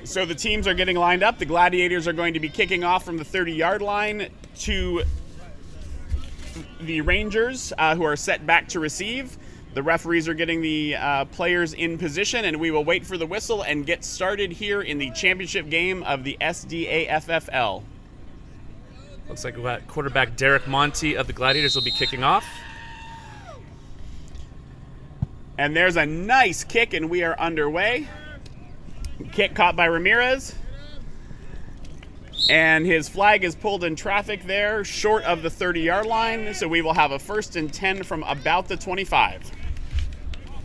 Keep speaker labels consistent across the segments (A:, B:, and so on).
A: So the teams are getting lined up. The Gladiators are going to be kicking off from the 30-yard line to the Rangers, who are set back to receive. The referees are getting the players in position, and we will wait for the whistle and get started here in the championship game of the SDAFFL.
B: Looks like quarterback Derek Monty of the Gladiators will be kicking off.
A: And there's a nice kick, and we are underway. Kick caught by Ramirez. And his flag is pulled in traffic there, short of the 30-yard line, so we will have a 1st and 10 from about the 25.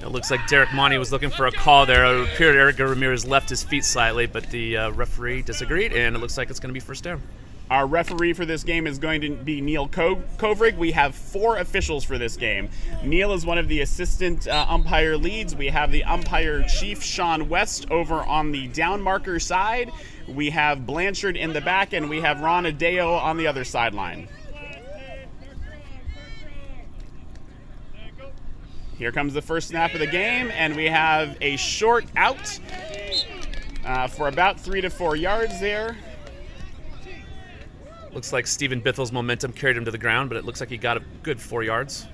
B: It looks like Derek Monty was looking for a call there. It appeared Eric Ramirez left his feet slightly, but the referee disagreed, and it looks like it's going to be first down.
A: Our referee for this game is going to be Neil Kovrig. We have 4 officials for this game. Neil is one of the assistant umpire leads. We have the umpire chief, Sean West, over on the down marker side. We have Blanchard in the back, and we have Ron Adeo on the other sideline. Here comes the first snap of the game, and we have a short out for about 3 to 4 yards there.
B: Looks like Stephen Bithel's momentum carried him to the ground, but it looks like he got a good 4 yards.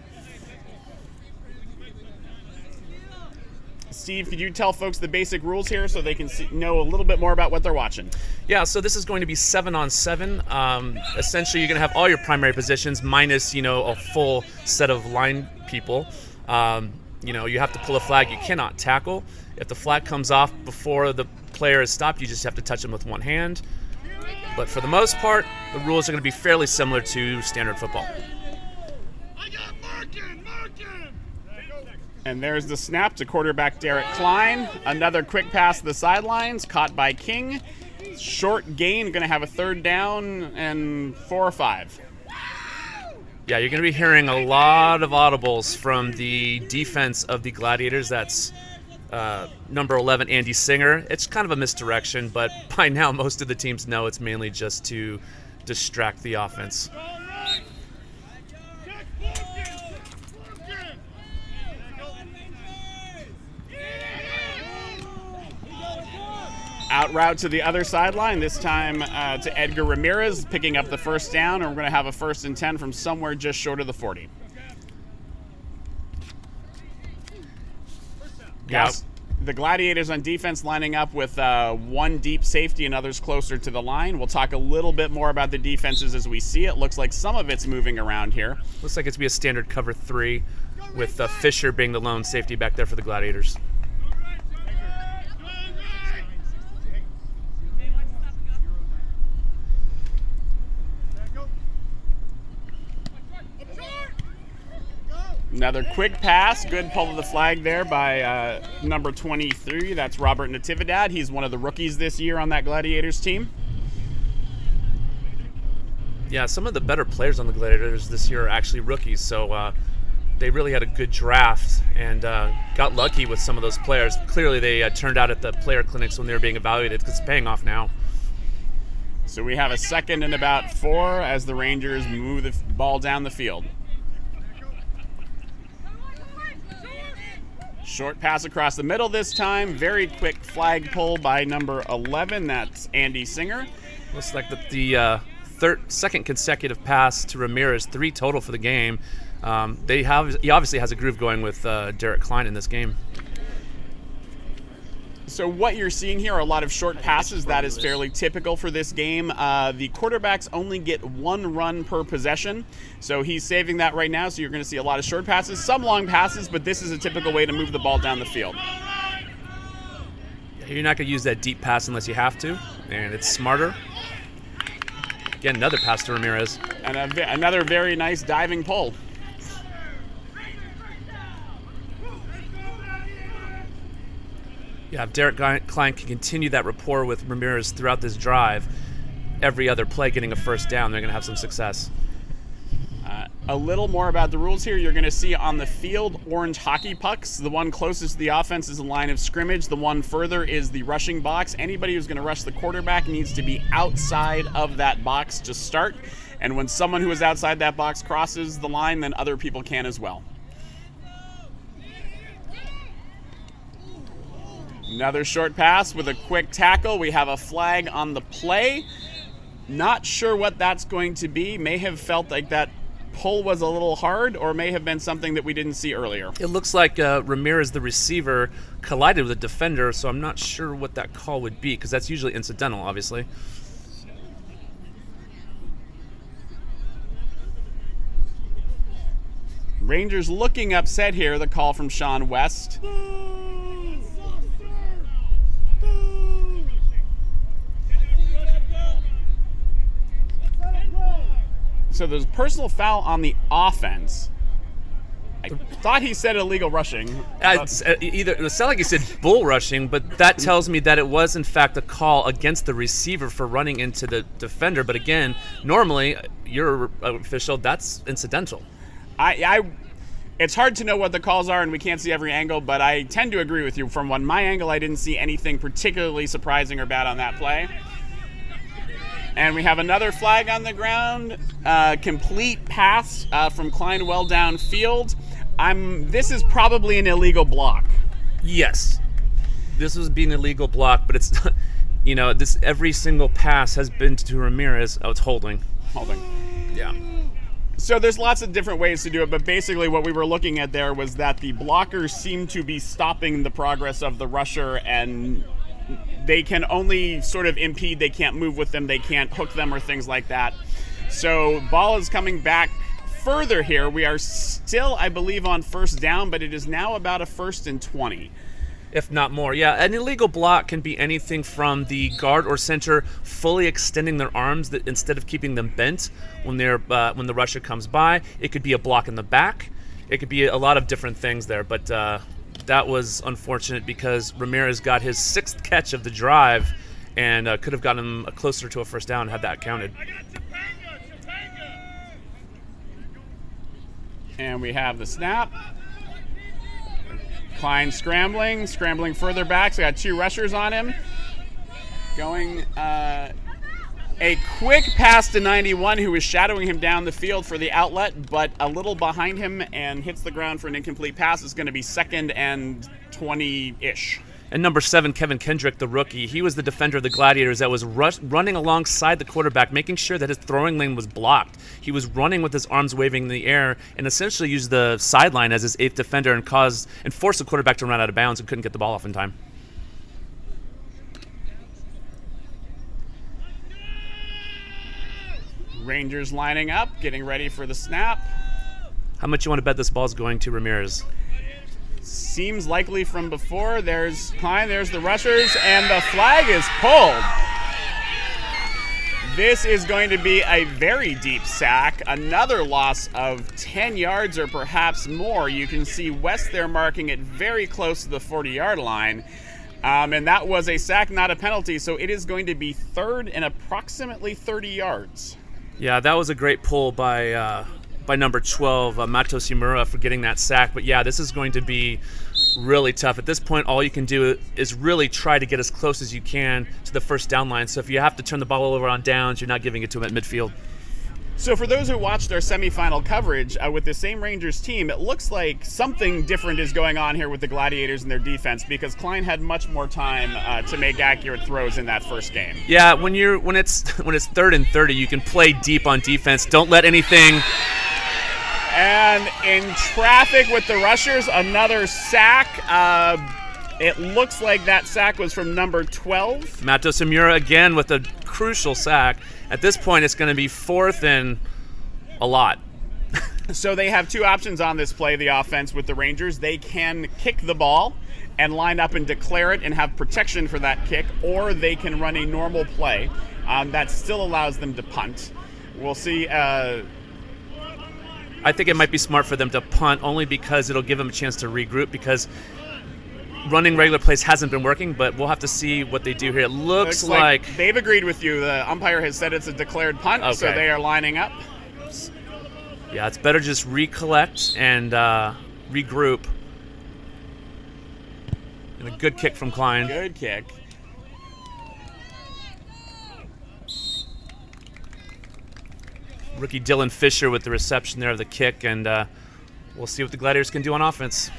A: Steve, could you tell folks the basic rules here so they can know a little bit more about what they're watching?
B: Yeah, so this is going to be 7-on-7. Essentially, you're going to have all your primary positions minus, a full set of line people. You have to pull a flag. You cannot tackle. If the flag comes off before the player is stopped, you just have to touch him with one hand. But for the most part, the rules are going to be fairly similar to standard football.
A: And there's the snap to quarterback Derek Klein. Another quick pass to the sidelines, caught by King. Short gain, going to have a 3rd down and 4 or 5.
B: Yeah, you're going to be hearing a lot of audibles from the defense of the Gladiators. That's number 11, Andy Singer. It's kind of a misdirection, but by now most of the teams know it's mainly just to distract the offense.
A: Out route to the other sideline, this time to Edgar Ramirez, picking up the 1st down, and we're going to have a 1st and 10 from somewhere just short of the 40. Yes. The Gladiators on defense lining up with one deep safety and others closer to the line. We'll talk a little bit more about the defenses as we see it. Looks like some of it's moving around here.
B: Looks like it's going to be a standard cover 3 with Fisher being the lone safety back there for the Gladiators.
A: Another quick pass, good pull of the flag there by number 23. That's Robert Natividad. He's one of the rookies this year on that Gladiators team.
B: Yeah, some of the better players on the Gladiators this year are actually rookies, so they really had a good draft and got lucky with some of those players. Clearly they turned out at the player clinics when they were being evaluated because it's paying off now.
A: So we have a 2nd and about 4 as the Rangers move the ball down the field. Short pass across the middle this time. Very quick flag pull by number 11. That's Andy Singer.
B: Looks like the 2nd consecutive pass to Ramirez, 3 total for the game. He obviously has a groove going with Derek Klein in this game.
A: So what you're seeing here are a lot of short passes. That is fairly typical for this game. The quarterbacks only get 1 run per possession, so he's saving that right now, so you're going to see a lot of short passes, some long passes, but this is a typical way to move the ball down the field.
B: You're not going to use that deep pass unless you have to, and it's smarter. Again, another pass to Ramirez.
A: And another very nice diving pull.
B: Yeah, if Derek Klein can continue that rapport with Ramirez throughout this drive, every other play getting a 1st down, they're going to have some success.
A: A little more about the rules here. You're going to see on the field orange hockey pucks. The one closest to the offense is the line of scrimmage. The one further is the rushing box. Anybody who's going to rush the quarterback needs to be outside of that box to start. And when someone who is outside that box crosses the line, then other people can as well. Another short pass with a quick tackle. We have a flag on the play. Not sure what that's going to be. May have felt like that pull was a little hard, or may have been something that we didn't see earlier.
B: It looks like Ramirez, the receiver, collided with the defender, so I'm not sure what that call would be, because that's usually incidental, obviously.
A: Rangers looking upset here, the call from Sean West. So there's a personal foul on the offense. I thought he said illegal rushing.
B: It sounded like he said bull rushing, but that tells me that it was in fact a call against the receiver for running into the defender. But again, normally you're an official, that's incidental.
A: It's hard to know what the calls are, and we can't see every angle, but I tend to agree with you. From my angle, I didn't see anything particularly surprising or bad on that play. And we have another flag on the ground. Complete pass from Klein well downfield. This is probably an illegal block.
B: Yes. This was being an illegal block, but it's, every single pass has been to Ramirez. Oh, it's holding.
A: Holding.
B: Yeah.
A: So there's lots of different ways to do it, but basically what we were looking at there was that the blockers seem to be stopping the progress of the rusher, and they can only sort of impede. They can't move with them. They can't hook them or things like that. So ball is coming back further here. We are still, I believe, on first down, but it is now about a 1st and 20.
B: If not more. Yeah, an illegal block can be anything from the guard or center fully extending their arms instead of keeping them bent when the rusher comes by. It could be a block in the back. It could be a lot of different things there, but that was unfortunate because Ramirez got his 6th catch of the drive and could have gotten him closer to a first down had that counted.
A: And we have the snap. Klein scrambling further back. So got 2 rushers on him. Going a quick pass to 91, who is shadowing him down the field for the outlet, but a little behind him and hits the ground for an incomplete pass. Is going to be 2nd and 20-ish.
B: And number 7, Kevin Kendrick, the rookie, he was the defender of the Gladiators that was running alongside the quarterback, making sure that his throwing lane was blocked. He was running with his arms waving in the air and essentially used the sideline as his 8th defender and forced the quarterback to run out of bounds and couldn't get the ball off in time.
A: Rangers lining up, getting ready for the snap.
B: How much you want to bet this ball's going to Ramirez?
A: Seems likely from before. There's Klein, there's the rushers, and the flag is pulled. This is going to be a very deep sack. Another loss of 10 yards or perhaps more. You can see West there marking it very close to the 40-yard line. And that was a sack, not a penalty, so it is going to be 3rd and approximately 30 yards.
B: Yeah, that was a great pull by number 12, Mato Simura, for getting that sack. But yeah, this is going to be really tough. At this point, all you can do is really try to get as close as you can to the first down line. So if you have to turn the ball over on downs, you're not giving it to him at midfield.
A: So for those who watched our semifinal coverage with the same Rangers team, it looks like something different is going on here with the Gladiators and their defense, because Klein had much more time to make accurate throws in that first game.
B: Yeah, when it's 3rd and 30, you can play deep on defense. Don't let anything.
A: And in traffic with the rushers, another sack. It looks like that sack was from number 12.
B: Mato Simura again with a crucial sack. At this point, it's going to be 4th and a lot.
A: So they have 2 options on this play, the offense with the Rangers. They can kick the ball and line up and declare it and have protection for that kick, or they can run a normal play that still allows them to punt. We'll see.
B: I think it might be smart for them to punt, only because it'll give them a chance to regroup, because running regular plays hasn't been working, but we'll have to see what they do here. It looks like
A: they've agreed with you. The umpire has said it's a declared punt, okay. So they are lining up.
B: Yeah, it's better just recollect and regroup. And a good kick from Klein.
A: Good kick.
B: Rookie Dylan Fisher with the reception there of the kick, and we'll see what the Gladiators can do on offense.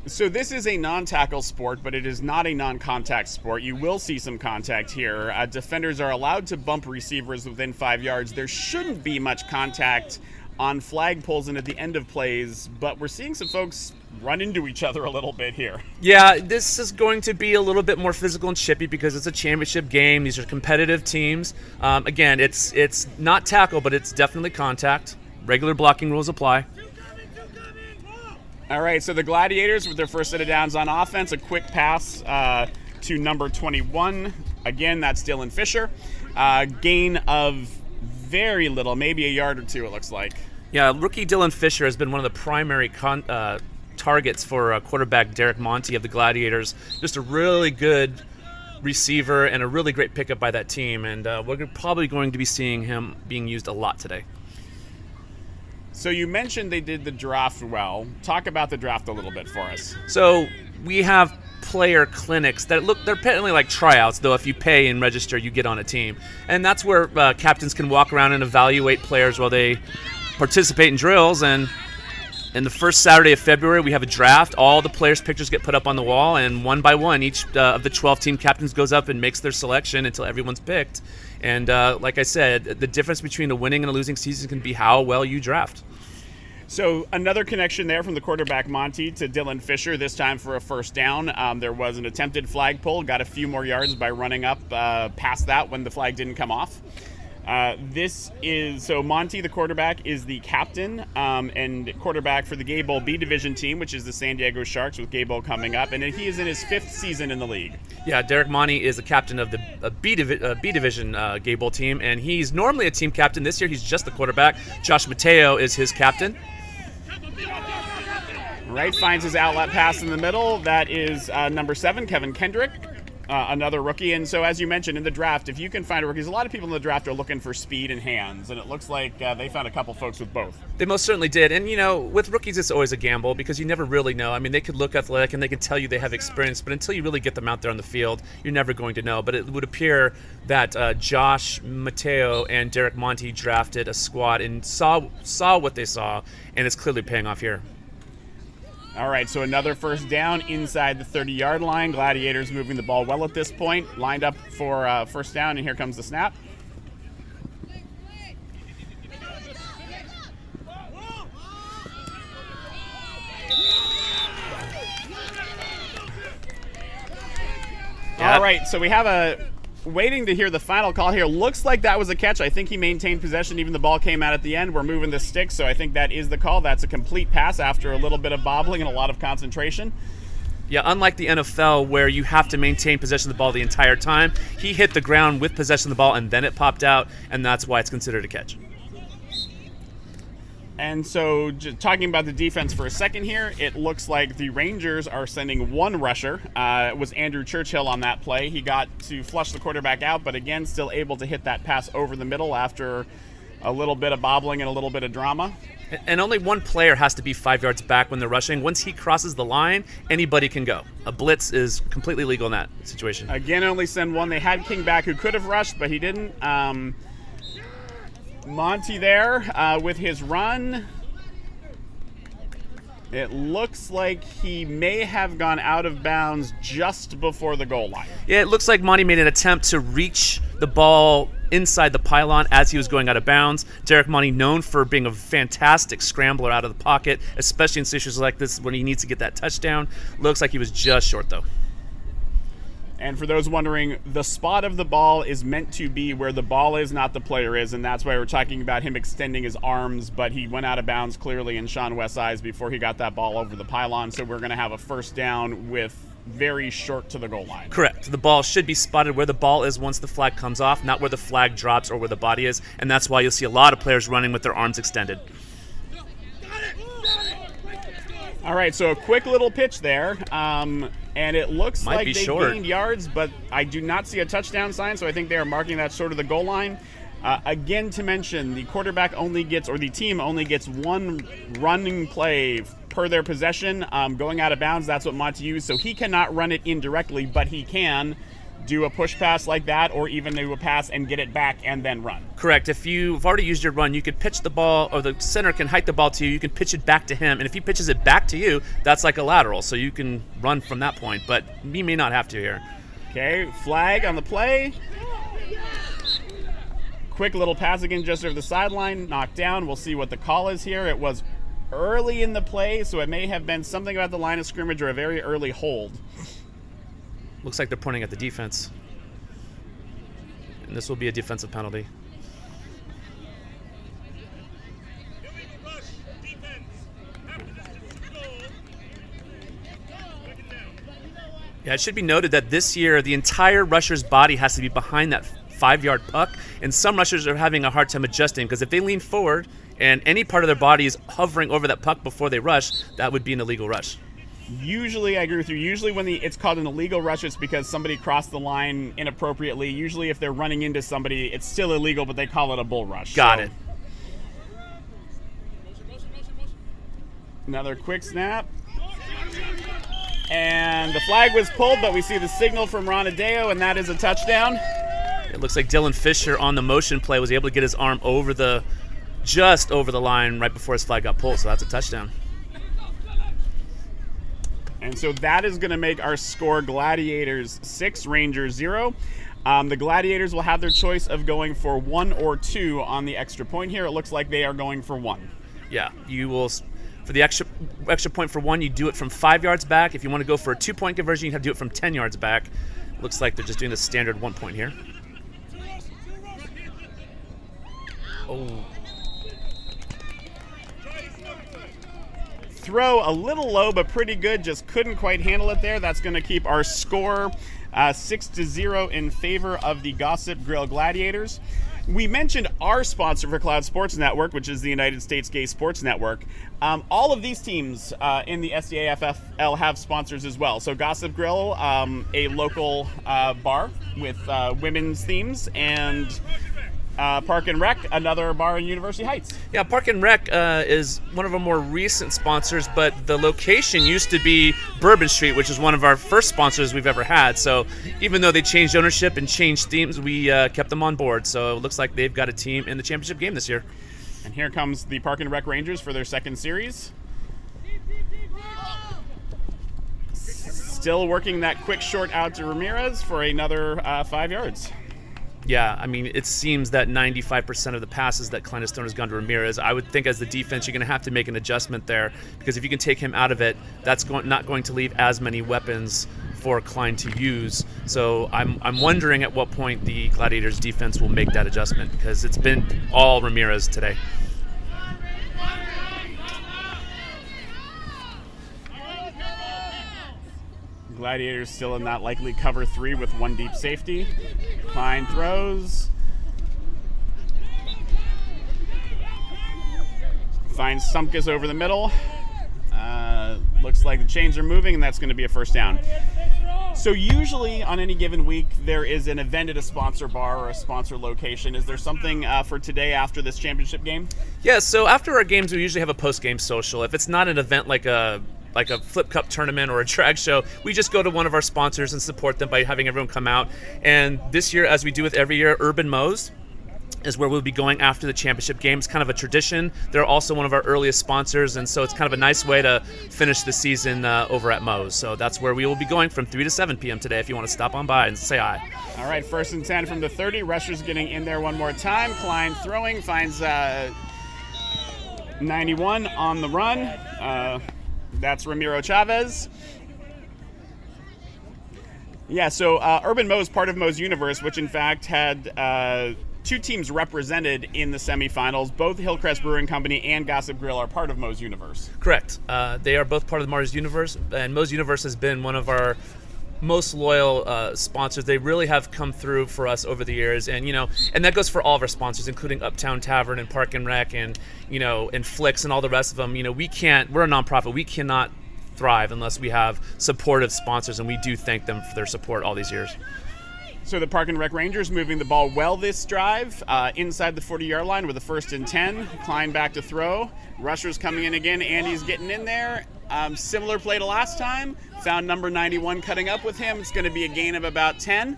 A: So this is a non-tackle sport, but it is not a non-contact sport. You will see some contact here. Defenders are allowed to bump receivers within 5 yards. There shouldn't be much contact on flag pulls and at the end of plays, but we're seeing some folks run into each other a little bit here.
B: Yeah, this is going to be a little bit more physical and chippy because it's a championship game. These are competitive teams. Again, it's not tackle, but it's definitely contact. Regular blocking rules apply.
A: All right, so the Gladiators with their first set of downs on offense, a quick pass to number 21. Again, that's Dylan Fisher. Gain of very little, maybe a yard or two, it looks like.
B: Yeah, rookie Dylan Fisher has been one of the primary targets for quarterback Derek Monty of the Gladiators. Just a really good receiver and a really great pickup by that team, and we're probably going to be seeing him being used a lot today.
A: So you mentioned they did the draft well. Talk about the draft a little bit for us.
B: So we have player clinics that they're apparently like tryouts, though if you pay and register, you get on a team. And that's where captains can walk around and evaluate players while they participate in drills. And in the first Saturday of February, we have a draft. All the players' pictures get put up on the wall, and one by one, each of the 12 team captains goes up and makes their selection until everyone's picked. And like I said, the difference between a winning and a losing season can be how well you draft.
A: So another connection there from the quarterback Monty to Dylan Fisher, this time for a first down. There was an attempted flag pull, got a few more yards by running up past that when the flag didn't come off. So Monty, the quarterback, is the captain and quarterback for the Gay Bowl B Division team, which is the San Diego Sharks with Gay Bowl coming up, and he is in his 5th season in the league.
B: Yeah, Derek Monty is the captain of the B Division Gay Bowl team, and he's normally a team captain. This year he's just the quarterback. Josh Mateo is his captain.
A: Right, finds his outlet pass in the middle. That is number 7, Kevin Kendrick. Another rookie. And so, as you mentioned, in the draft, if you can find rookies, a lot of people in the draft are looking for speed and hands, and it looks like they found a couple folks with both.
B: They most certainly did. And, with rookies, it's always a gamble because you never really know. I mean, they could look athletic and they can tell you they have experience, but until you really get them out there on the field, you're never going to know. But it would appear that Josh Mateo and Derek Monty drafted a squad and saw what they saw, and it's clearly paying off here.
A: All right, so another first down inside the 30-yard line. Gladiators moving the ball well at this point. Lined up for first down, and here comes the snap. All right, so we have waiting to hear the final call here. Looks like that was a catch. I think he maintained possession. Even the ball came out at the end. We're moving the sticks, so I think that is the call. That's a complete pass after a little bit of bobbling and a lot of concentration.
B: Yeah, unlike the NFL where you have to maintain possession of the ball the entire time, he hit the ground with possession of the ball and then it popped out, and that's why it's considered a catch.
A: And so, just talking about the defense for a second here, it looks like the Rangers are sending one rusher. It was Andrew Churchill on that play. He got to flush the quarterback out, but again, still able to hit that pass over the middle after a little bit of bobbling and a little bit of drama.
B: And only one player has to be 5 yards back when they're rushing. Once he crosses the line, anybody can go. A blitz is completely legal in that situation.
A: Again, only send one. They had King back who could have rushed, but he didn't. Monty there with his run. It looks like he may have gone out of bounds just before the goal line.
B: Yeah, it looks like Monty made an attempt to reach the ball inside the pylon as he was going out of bounds. Derek Monty, known for being a fantastic scrambler out of the pocket, especially in situations like this when he needs to get that touchdown. Looks like he was just short, though.
A: And for those wondering, the spot of the ball is meant to be where the ball is, not the player is, and that's why we're talking about him extending his arms, but he went out of bounds clearly in Sean West's eyes before he got that ball over the pylon, so we're going to have a first down with very short to the goal line.
B: Correct. The ball should be spotted where the ball is once the flag comes off, not where the flag drops or where the body is, and that's why you'll see a lot of players running with their arms extended.
A: All right, so a quick little pitch there, and it looks like they gained yards, but I do not see a touchdown sign, so I think they are marking that short of the goal line. Again, to mention, the quarterback only gets, or the team only gets one running play per their possession. Going out of bounds, that's what Monty used, so he cannot run it indirectly, but he can do a push pass like that, or even do a pass and get it back and then run.
B: Correct. If you've already used your run, you could pitch the ball, or the center can hike the ball to you. You can pitch it back to him, and if he pitches it back to you, that's like a lateral, so you can run from that point. But you may not have to here.
A: Okay, flag on the play. Quick little pass again just over the sideline, knocked down. We'll see what the call is here. It was early in the play, so it may have been something about the line of scrimmage or a very early hold.
B: Looks like they're pointing at the defense. And this will be a defensive penalty. Yeah, it should be noted that this year the entire rusher's body has to be behind that 5-yard puck, and some rushers are having a hard time adjusting because if they lean forward and any part of their body is hovering over that puck before they rush, that would be an illegal rush.
A: Usually, I agree with you. Usually when it's called an illegal rush, it's because somebody crossed the line inappropriately. Usually if they're running into somebody, it's still illegal, but they call it a bull rush.
B: Got it.
A: Another quick snap. And the flag was pulled, but we see the signal from Ronadeo, and that is a touchdown.
B: It looks like Dylan Fisher on the motion play was able to get his arm just over the line right before his flag got pulled, so that's a touchdown.
A: And so that is going to make our score Gladiators 6, Rangers 0. The Gladiators will have their choice of going for 1 or 2 on the extra point here. It looks like they are going for 1.
B: Yeah, you will. For the extra point for 1, you do it from 5 yards back. If you want to go for a 2-point conversion, you have to do it from 10 yards back. Looks like they're just doing the standard 1 point here. Oh.
A: Throw a little low, but pretty good. Just couldn't quite handle it there. That's going to keep our score 6-0 in favor of the Gossip Grill Gladiators. We mentioned our sponsor for Cloud Sports Network, which is the United States Gay Sports Network. All of these teams in the SDAFFL have sponsors as well. So Gossip Grill, a local bar with women's themes, and Park and Rec, another bar in University Heights.
B: Yeah, Park and Rec is one of our more recent sponsors, but the location used to be Bourbon Street, which is one of our first sponsors we've ever had. So even though they changed ownership and changed themes, we kept them on board. So it looks like they've got a team in the championship game this year.
A: And here comes the Park and Rec Rangers for their second series. Still working that quick short out to Ramirez for another 5 yards.
B: Yeah, I mean, it seems that 95% of the passes that Klein has thrown has gone to Ramirez. I would think as the defense, you're going to have to make an adjustment there, because if you can take him out of it, that's not going to leave as many weapons for Klein to use. So I'm wondering at what point the Gladiators defense will make that adjustment, because it's been all Ramirez today.
A: Gladiators still in that likely cover 3 with 1 deep safety. Klein throws. Finds Sumkus over the middle. Looks like the chains are moving, and that's going to be a first down. So usually on any given week, there is an event at a sponsor bar or a sponsor location. Is there something for today after this championship game?
B: Yeah, so after our games, we usually have a post-game social. If it's not an event like a flip cup tournament or a drag show, we just go to one of our sponsors and support them by having everyone come out. And this year, as we do with every year, Urban Moe's is where we'll be going after the championship game. It's kind of a tradition. They're also one of our earliest sponsors, and so it's kind of a nice way to finish the season over at Moe's. So that's where we will be going from 3 to 7 p.m. today if you want to stop on by and say hi.
A: All right, 1st and 10 from the 30. Rushers getting in there one more time. Klein throwing, finds 91 on the run. That's Ramiro Chavez. Yeah, so Urban Moe's part of Moe's Universe, which in fact had 2 teams represented in the semifinals. Both Hillcrest Brewing Company and Gossip Grill are part of Moe's Universe.
B: Correct. They are both part of the Moe's Universe, and Moe's Universe has been one of our most loyal sponsors. They really have come through for us over the years, and and that goes for all of our sponsors, including Uptown Tavern and Park and Rec and and Flicks and all the rest of them. We're a nonprofit. We cannot thrive unless we have supportive sponsors, and we do thank them for their support all these years.
A: So the Park and Rec Rangers moving the ball well this drive, inside the 40-yard line with a 1st and 10. Klein back to throw. Rushers coming in again. Andy's getting in there. Similar play to last time. Found number 91 cutting up with him. It's going to be a gain of about 10.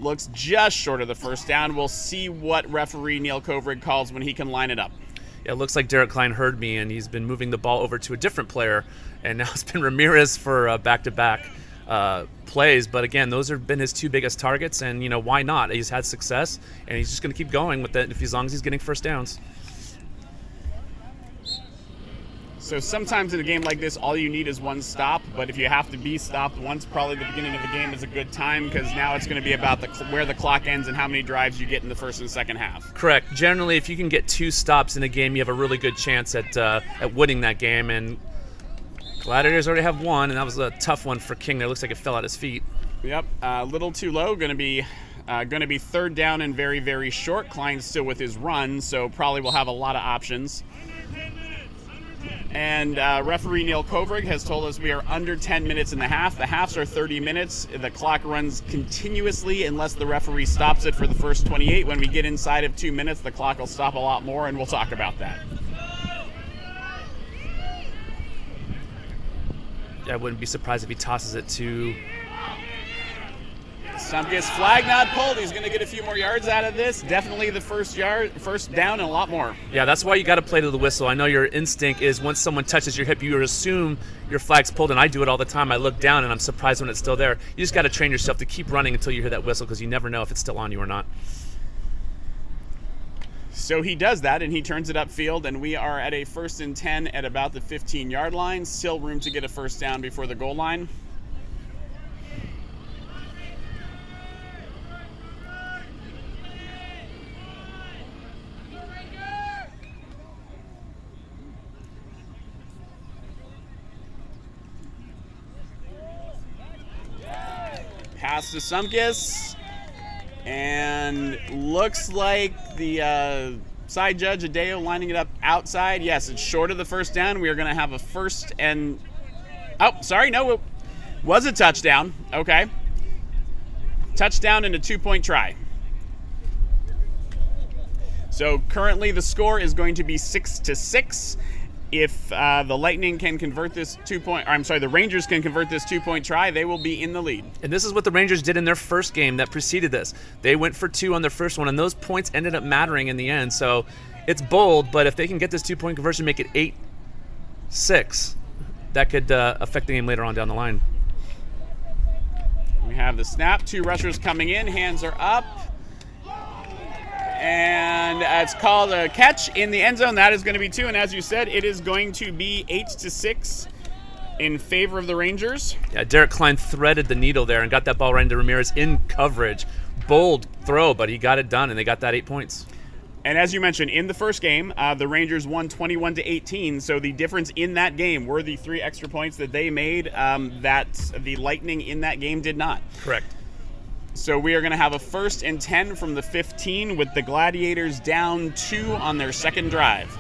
A: looks just short of the first down. We'll see what referee Neil Kovrig calls when he can line it up.
B: Yeah, it looks like Derek Klein heard me, and he's been moving the ball over to a different player, and now it's been Ramirez for back-to-back plays. But again, those have been his two biggest targets, and why not? He's had success, and he's just going to keep going with it as long as he's getting first downs.
A: So sometimes in a game like this, all you need is one stop, but if you have to be stopped once, probably the beginning of the game is a good time, because now it's going to be about where the clock ends and how many drives you get in the first and second half.
B: Correct. Generally, if you can get 2 stops in a game, you have a really good chance at winning that game, and Gladiators already have one, and that was a tough one for King there. Looks like it fell at his feet.
A: Yep, a little too low. Going to be third down and very, very short. Klein's still with his run, so probably will have a lot of options. And referee Neil Kovrig has told us we are under 10 minutes in the half. The halves are 30 minutes. The clock runs continuously unless the referee stops it for the first 28. When we get inside of 2 minutes, the clock will stop a lot more, and we'll talk about that.
B: I wouldn't be surprised if he tosses it to...
A: Sumpkis, flag not pulled. He's going to get a few more yards out of this. Definitely the first down, and a lot more.
B: Yeah, that's why you got to play to the whistle. I know your instinct is once someone touches your hip, you assume your flag's pulled, and I do it all the time. I look down, and I'm surprised when it's still there. You just got to train yourself to keep running until you hear that whistle, because you never know if it's still on you or not.
A: So he does that, and he turns it upfield, and we are at a 1st and 10 at about the 15-yard line. Still room to get a first down before the goal line. Pass to Sumpkis, and looks like the side judge, Adeo, lining it up outside. Yes, it's short of the first down. We are going to have a first and... Oh, sorry, no, it was a touchdown. Okay. Touchdown and a 2-point try. So currently the score is going to be 6-6. If the Lightning can convert this the Rangers can convert this 2-point try, they will be in the lead.
B: And this is what the Rangers did in their first game that preceded this. They went for 2 on their first one, and those points ended up mattering in the end. So it's bold, but if they can get this 2-point conversion, make it 8-6, that could affect the game later on down the line.
A: We have the snap. 2 rushers coming in. Hands are up. And it's called a catch in the end zone. That is going to be 2. And as you said, it is going to be 8-6 in favor of the Rangers.
B: Yeah, Derek Klein threaded the needle there and got that ball right into Ramirez in coverage. Bold throw, but he got it done, and they got that 8 points.
A: And as you mentioned, in the first game, the Rangers won 21-18. So the difference in that game were the 3 extra points that they made that the Lightning in that game did not.
B: Correct.
A: So we are going to have a 1st and 10 from the 15 with the Gladiators down 2 on their second drive.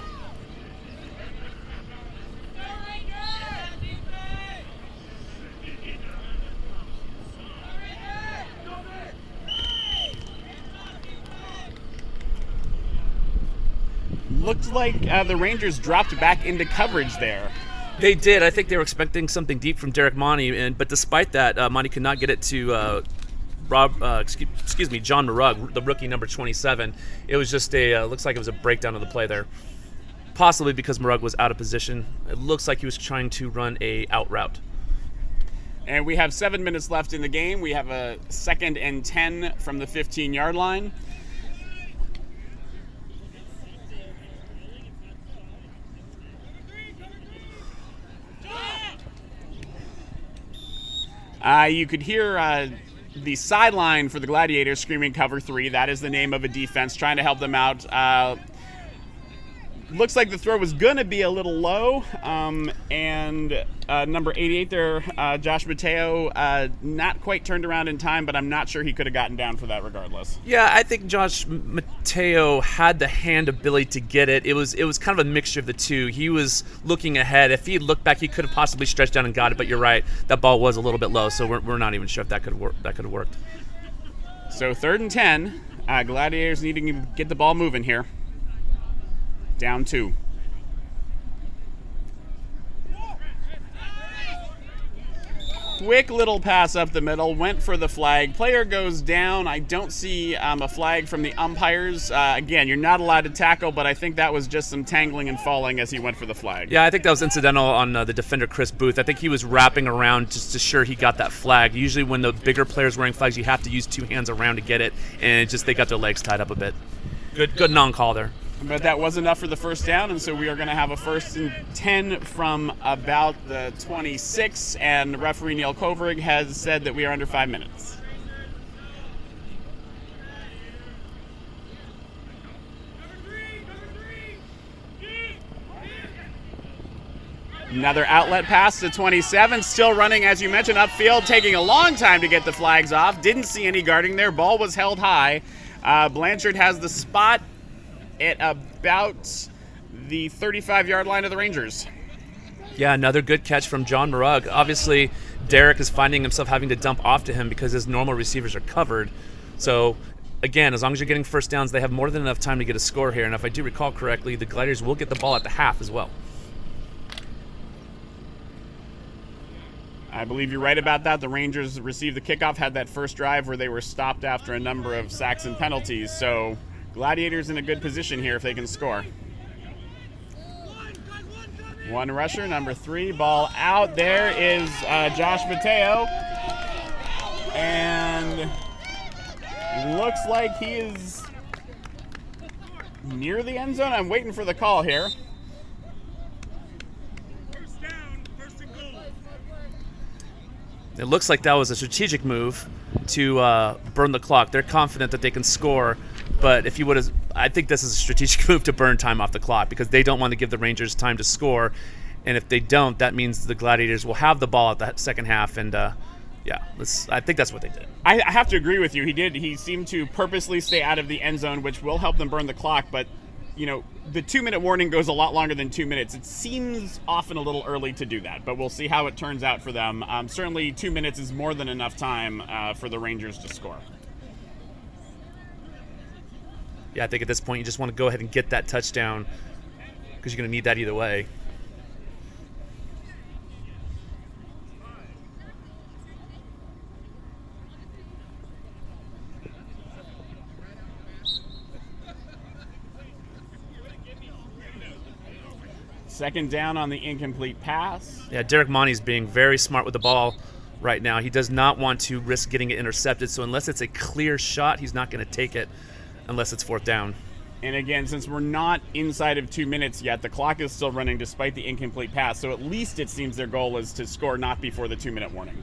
A: Looked like the Rangers dropped back into coverage there.
B: They did. I think they were expecting something deep from Derek Monty, but despite that, Monty could not get it to John Marug, the rookie number 27. It was just looks like it was a breakdown of the play there. Possibly because Marug was out of position. It looks like he was trying to run a out route.
A: And we have 7 minutes left in the game. We have a 2nd and 10 from the 15-yard line. You could hear the sideline for the Gladiators screaming cover 3. That is the name of a defense trying to help them out. Looks like the throw was going to be a little low. And number 88 there, Josh Mateo, not quite turned around in time, but I'm not sure he could have gotten down for that regardless.
B: Yeah, I think Josh Mateo had the hand ability to get it. It was kind of a mixture of the two. He was looking ahead. If he had looked back, he could have possibly stretched down and got it, but you're right. That ball was a little bit low, so we're not even sure if that could have worked.
A: So 3rd and 10. Gladiators needing to get the ball moving here. Down 2. quick little pass up the middle, went for the flag. Player goes down. I don't see a flag from the umpires. Again, you're not allowed to tackle, but I think that was just some tangling and falling as he went for the flag.
B: Yeah, I think that was incidental on the defender, Chris Booth. I think he was wrapping around just to sure he got that flag. Usually when the bigger players wearing flags, you have to use 2 hands around to get it, and they got their legs tied up a bit. Good non-call there.
A: But that was enough for the first down, and so we are going to have a 1st and 10 from about the 26, and referee Neil Koverig has said that we are under 5 minutes. Another outlet pass to 27, still running, as you mentioned, upfield, taking a long time to get the flags off. Didn't see any guarding there. Ball was held high. Blanchard has the spot at about the 35-yard line of the Rangers.
B: Yeah, another good catch from John Marug. Obviously, Derek is finding himself having to dump off to him because his normal receivers are covered. So, again, as long as you're getting first downs, they have more than enough time to get a score here. And if I do recall correctly, the Gladiators will get the ball at the half as well.
A: I believe you're right about that. The Rangers received the kickoff, had that first drive where they were stopped after a number of sacks and penalties. So Gladiators in a good position here if they can score. One rusher, number 3, ball out. There is Josh Mateo. And looks like he is near the end zone. I'm waiting for the call here.
B: It looks like that was a strategic move to burn the clock. They're confident that they can score, but if you would have, I think this is a strategic move to burn time off the clock because they don't want to give the Rangers time to score, and if they don't, that means the Gladiators will have the ball at the second half, and I think that's what they did.
A: I have to agree with you. He seemed to purposely stay out of the end zone, which will help them burn the clock, but you know, the 2-minute warning goes a lot longer than 2 minutes. It seems often a little early to do that, but we'll see how it turns out for them. Certainly 2 minutes is more than enough time for the Rangers to score.
B: Yeah, I think at this point you just want to go ahead and get that touchdown because you're going to need that either way.
A: Second down on the incomplete pass.
B: Yeah, Derek Monty's being very smart with the ball right now. He does not want to risk getting it intercepted, so unless it's a clear shot, he's not going to take it unless it's 4th down.
A: And again, since we're not inside of 2 minutes yet, the clock is still running despite the incomplete pass, so at least it seems their goal is to score not before the 2-minute warning.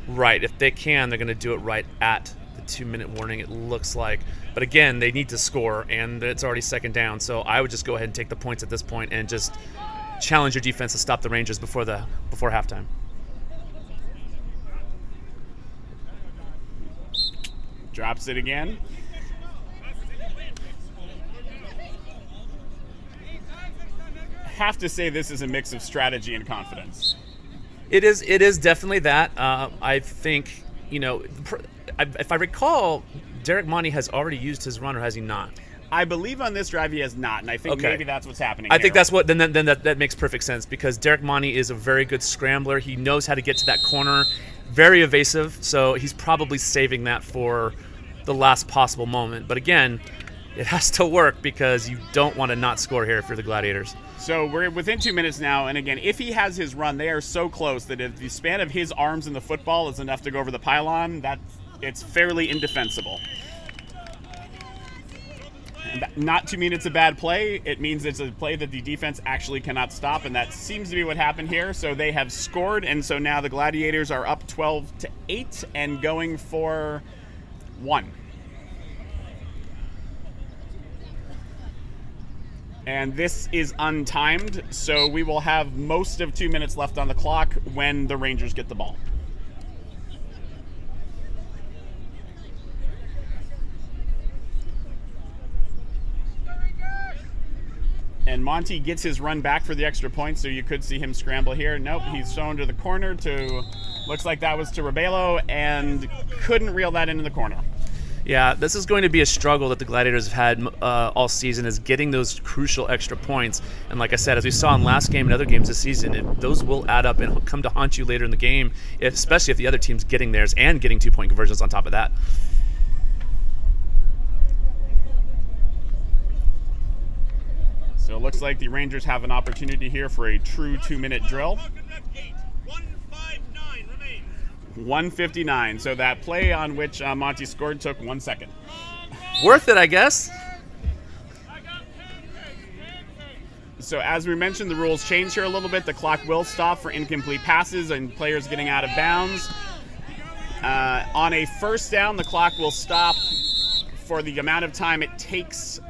B: Right. If they can, they're going to do it right at the 2-minute warning, it looks like. But again, they need to score, and it's already second down, so I would just go ahead and take the points at this point and just challenge your defense to stop the Rangers before halftime.
A: Drops it again. Have to say this is a mix of strategy and confidence.
B: It is definitely that. I think, you know, if I recall, Derek Monty has already used his run, or has he not?
A: I believe on this drive he has not, and I think maybe that's what's happening.
B: I think that's what. Then that makes perfect sense because Derek Monty is a very good scrambler. He knows how to get to that corner, very evasive. So he's probably saving that for the last possible moment. But again, it has to work because you don't want to not score here if you're the Gladiators.
A: So we're within 2 minutes now, and again, if he has his run, they are so close that if the span of his arms in the football is enough to go over the pylon, it's fairly indefensible. Not to mean it's a bad play. It means it's a play that the defense actually cannot stop, and that seems to be what happened here. So they have scored, and so now the Gladiators are up 12-8 and going for 1. And this is untimed, so we will have most of 2 minutes left on the clock when the Rangers get the ball. And Monty gets his run back for the extra point, so you could see him scramble here. Nope, he's thrown to the corner to, looks like that was to Rebelo, and couldn't reel that into the corner.
B: Yeah, this is going to be a struggle that the Gladiators have had all season, is getting those crucial extra points. And like I said, as we saw in last game and other games this season, those will add up and come to haunt you later in the game, especially if the other team's getting theirs and getting 2-point conversions on top of that.
A: So it looks like the Rangers have an opportunity here for a true 2-minute drill. 1:59. So that play on which Monty scored took 1 second.
B: Worth it, I guess.
A: So as we mentioned, the rules change here a little bit. The clock will stop for incomplete passes and players getting out of bounds. On a first down, the clock will stop for the amount of time it takes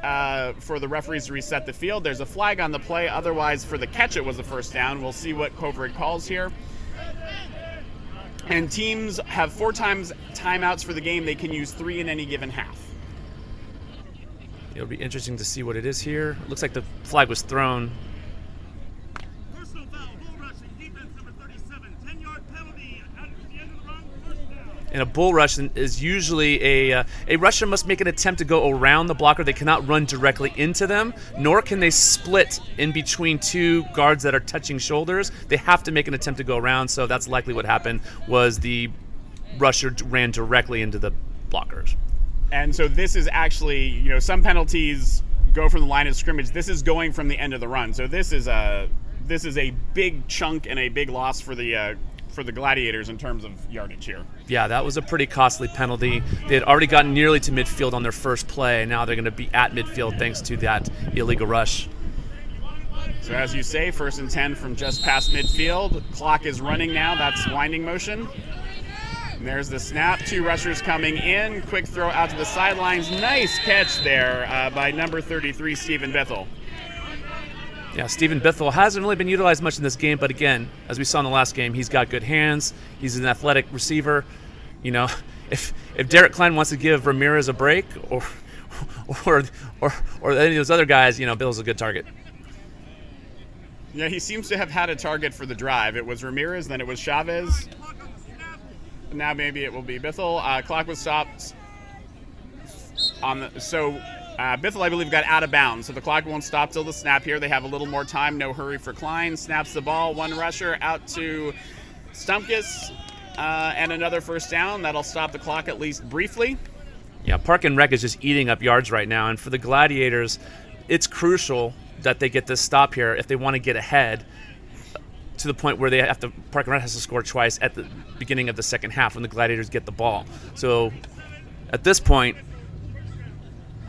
A: for the referees to reset the field. There's a flag on the play. Otherwise, for the catch, it was a first down. We'll see what Coverage calls here. And teams have 4 times timeouts for the game. They can use 3 in any given half.
B: It'll be interesting to see what it is here. It looks like the flag was thrown.
C: Personal foul, bull rushing, defense number 37, 10-yard penalty at the end of the run, first down.
B: And a bull rush is usually a rusher must make an attempt to go around the blocker. They cannot run directly into them, nor can they split in between 2 guards that are touching shoulders. They have to make an attempt to go around, so that's likely what happened, was the rusher ran directly into the blockers.
A: And so this is actually, some penalties go from the line of scrimmage. This is going from the end of the run. So this is a big chunk and a big loss for the Gladiators in terms of yardage here.
B: Yeah, that was a pretty costly penalty. They had already gotten nearly to midfield on their first play, and now they're going to be at midfield thanks to that illegal rush.
A: So as you say, 1st and 10 from just past midfield. Clock is running now. That's winding motion. And there's the snap. 2 rushers coming in. Quick throw out to the sidelines. Nice catch there by number 33, Stephen Bithell.
B: Yeah, Stephen Bithell hasn't really been utilized much in this game, but again, as we saw in the last game, he's got good hands. He's an athletic receiver. If Derek Klein wants to give Ramirez a break, or any of those other guys, Bill's a good target.
A: Yeah, he seems to have had a target for the drive. It was Ramirez, then it was Chavez. Now maybe it will be Bithell. Clock was stopped on the Bithell, I believe, got out of bounds, so the clock won't stop till the snap here. They have a little more time. No hurry for Klein. Snaps the ball. 1 rusher out to Stumpkus, and another first down. That'll stop the clock at least briefly.
B: Yeah, Park and Rec is just eating up yards right now, and for the Gladiators, it's crucial that they get this stop here if they want to get ahead to the point where Park and Rec has to score twice at the beginning of the second half when the Gladiators get the ball. So at this point,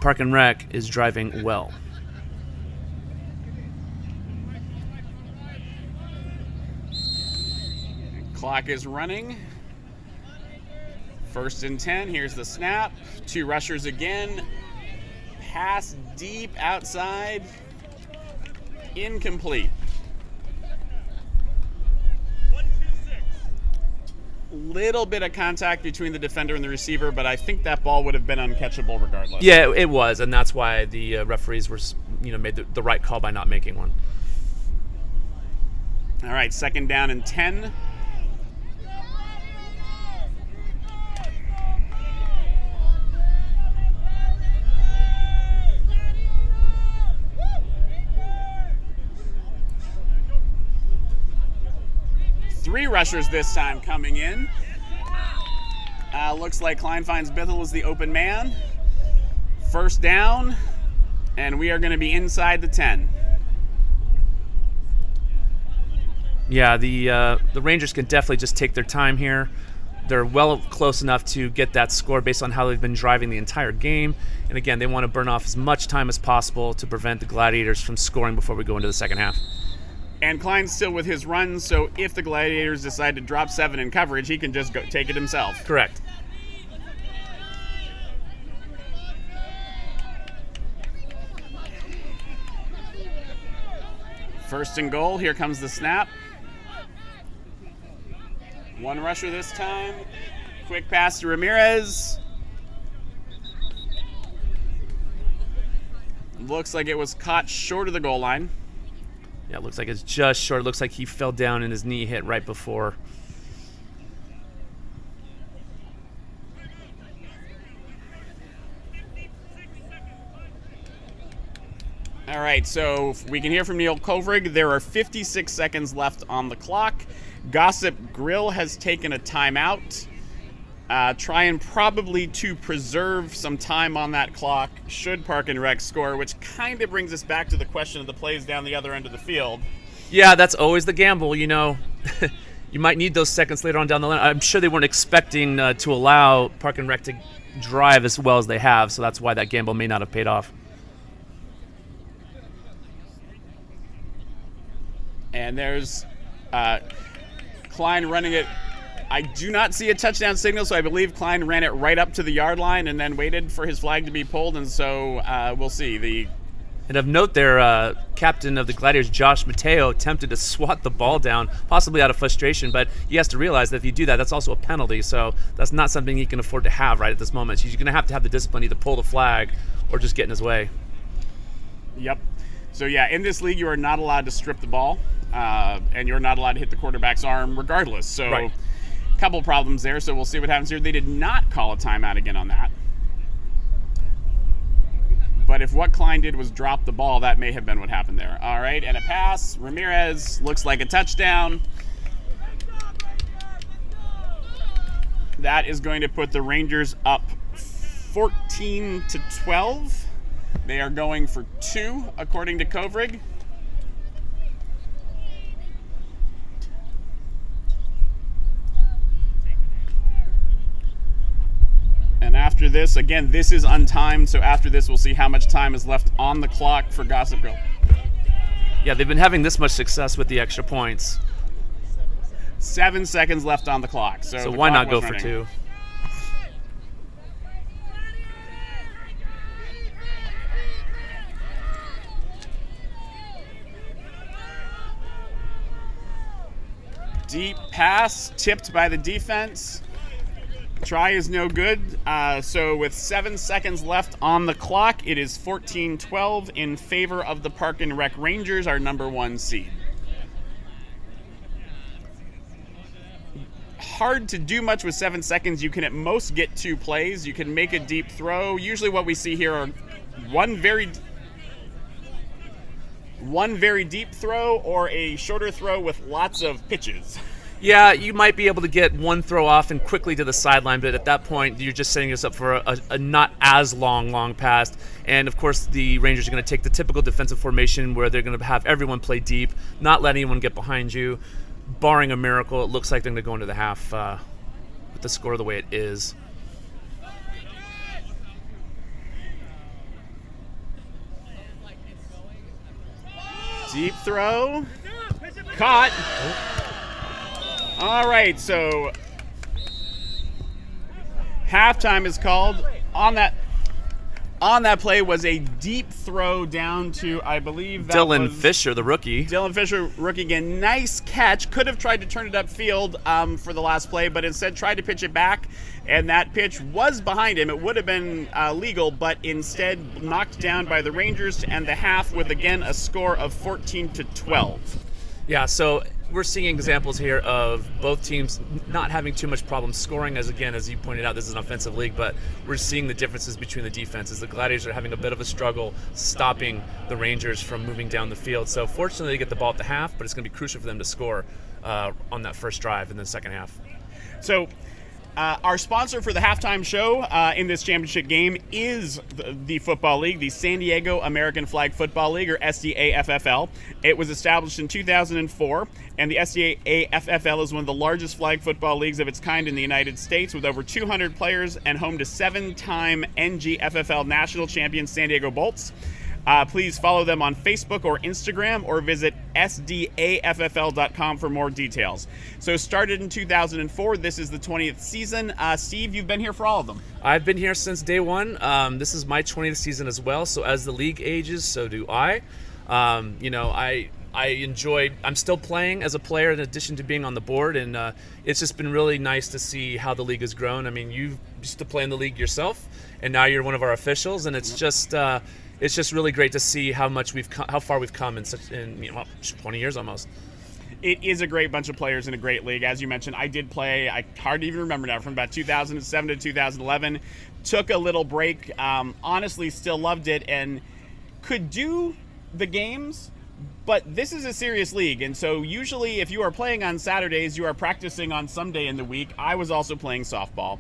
B: Park and Rec is driving well.
A: Clock is running. 1st and 10. Here's the snap. 2 rushers again. Pass deep outside. Incomplete.
C: 1-2-6.
A: Little bit of contact between the defender and the receiver, but I think that ball would have been uncatchable regardless.
B: Yeah, it was, and that's why the referees were, made the right call by not making one.
A: All right, 2nd down and 10. Three rushers this time coming in. Looks like Klein finds Bithell as the open man. 1st down, and we are going to be inside the 10.
B: Yeah, the Rangers can definitely just take their time here. They're well close enough to get that score based on how they've been driving the entire game. And again, they want to burn off as much time as possible to prevent the Gladiators from scoring before we go into the second half.
A: And Klein's still with his runs, so if the Gladiators decide to drop 7 in coverage, he can just go take it himself.
B: Correct.
A: First and goal. Here comes the snap. 1 rusher this time. Quick pass to Ramirez. Looks like it was caught short of the goal line.
B: Yeah, it looks like it's just short. It looks like he fell down and his knee hit right before.
A: All right, so we can hear from Neil Kovrig. There are 56 seconds left on the clock. Gossip Grill has taken a timeout, trying probably to preserve some time on that clock should Park and Rec score, which kind of brings us back to the question of the plays down the other end of the field.
B: Yeah, that's always the gamble, you know. You might need those seconds later on down the line. I'm sure they weren't expecting to allow Park and Rec to drive as well as they have, so that's why that gamble may not have paid off.
A: And there's Klein running it. I do not see a touchdown signal, so I believe Klein ran it right up to the yard line and then waited for his flag to be pulled, and so we'll see.
B: And of note there, captain of the Gladiators, Josh Mateo, attempted to swat the ball down, possibly out of frustration, but he has to realize that if you do that, that's also a penalty, so that's not something he can afford to have right at this moment. He's going to have the discipline either pull the flag or just get in his way.
A: Yep. So, yeah, in this league, you are not allowed to strip the ball, and you're not allowed to hit the quarterback's arm regardless. So,
B: right.
A: A couple problems there, so we'll see what happens here. They did not call a timeout again on that. But if what Klein did was drop the ball, that may have been what happened there. All right, and a pass. Ramirez looks like a touchdown. That is going to put the Rangers up 14-12. They are going for 2, according to Kovrig. And after this, again, this is untimed, so after this we'll see how much time is left on the clock for Gossip Grill.
B: Yeah, they've been having this much success with the extra points.
A: 7 seconds left on the clock. So
B: why not go
A: running.
B: for 2?
A: Deep pass, tipped by the defense. Try is no good. So with 7 seconds left on the clock, it is 14-12 in favor of the Park and Rec Rangers, our number 1 seed. Hard to do much with 7 seconds. You can at most get 2 plays. You can make a deep throw. Usually what we see here are one very deep throw or a shorter throw with lots of pitches.
B: Yeah, you might be able to get one throw off and quickly to the sideline, but at that point, you're just setting us up for a not as long pass. And, of course, the Rangers are going to take the typical defensive formation where they're going to have everyone play deep, not let anyone get behind you. Barring a miracle, it looks like they're going to go into the half with the score the way it is.
A: Deep throw. Caught. All right, so halftime is called. On that play was a deep throw down to, I believe that
B: Dylan
A: was
B: Fisher, the rookie.
A: Dylan Fisher, rookie again. Nice catch. Could have tried to turn it upfield for the last play, but instead tried to pitch it back, and that pitch was behind him. It would have been legal, but instead knocked down by the Rangers to end the half with, again, a score of 14-12.
B: Yeah, so we're seeing examples here of both teams not having too much problem scoring, as you pointed out, this is an offensive league, but we're seeing the differences between the defenses. The Gladiators are having a bit of a struggle stopping the Rangers from moving down the field. So fortunately they get the ball at the half, but it's going to be crucial for them to score on that first drive in the second half. So our sponsor for the halftime show in this championship game is the Football League, the San Diego American Flag Football League, or SDAFFL. It was established in 2004, and the SDAFFL is one of the largest flag football leagues of its kind in the United States, with over 200 players and home to 7-time NGFFL national champion San Diego Bolts. Please follow them on Facebook or Instagram, or visit SDAFFL.com for more details. So started in 2004. This is the 20th season. Steve, you've been here for all of them. I've been here since day one. This is my 20th season as well. So as the league ages, so do I. I enjoyed, I'm still playing as a player in addition to being on the board, and it's just been really nice to see how the league has grown. I mean, you used to play in the league yourself, and now you're one of our officials, and it's just really great to see how far we've come in 20 years almost.
A: It is a great bunch of players in a great league. As you mentioned, I did play, I hard to even remember now, from about 2007 to 2011. Took a little break. Honestly, still loved it, and could do the games, but this is a serious league, and so usually if you are playing on Saturdays, you are practicing on some day in the week. I was also playing softball,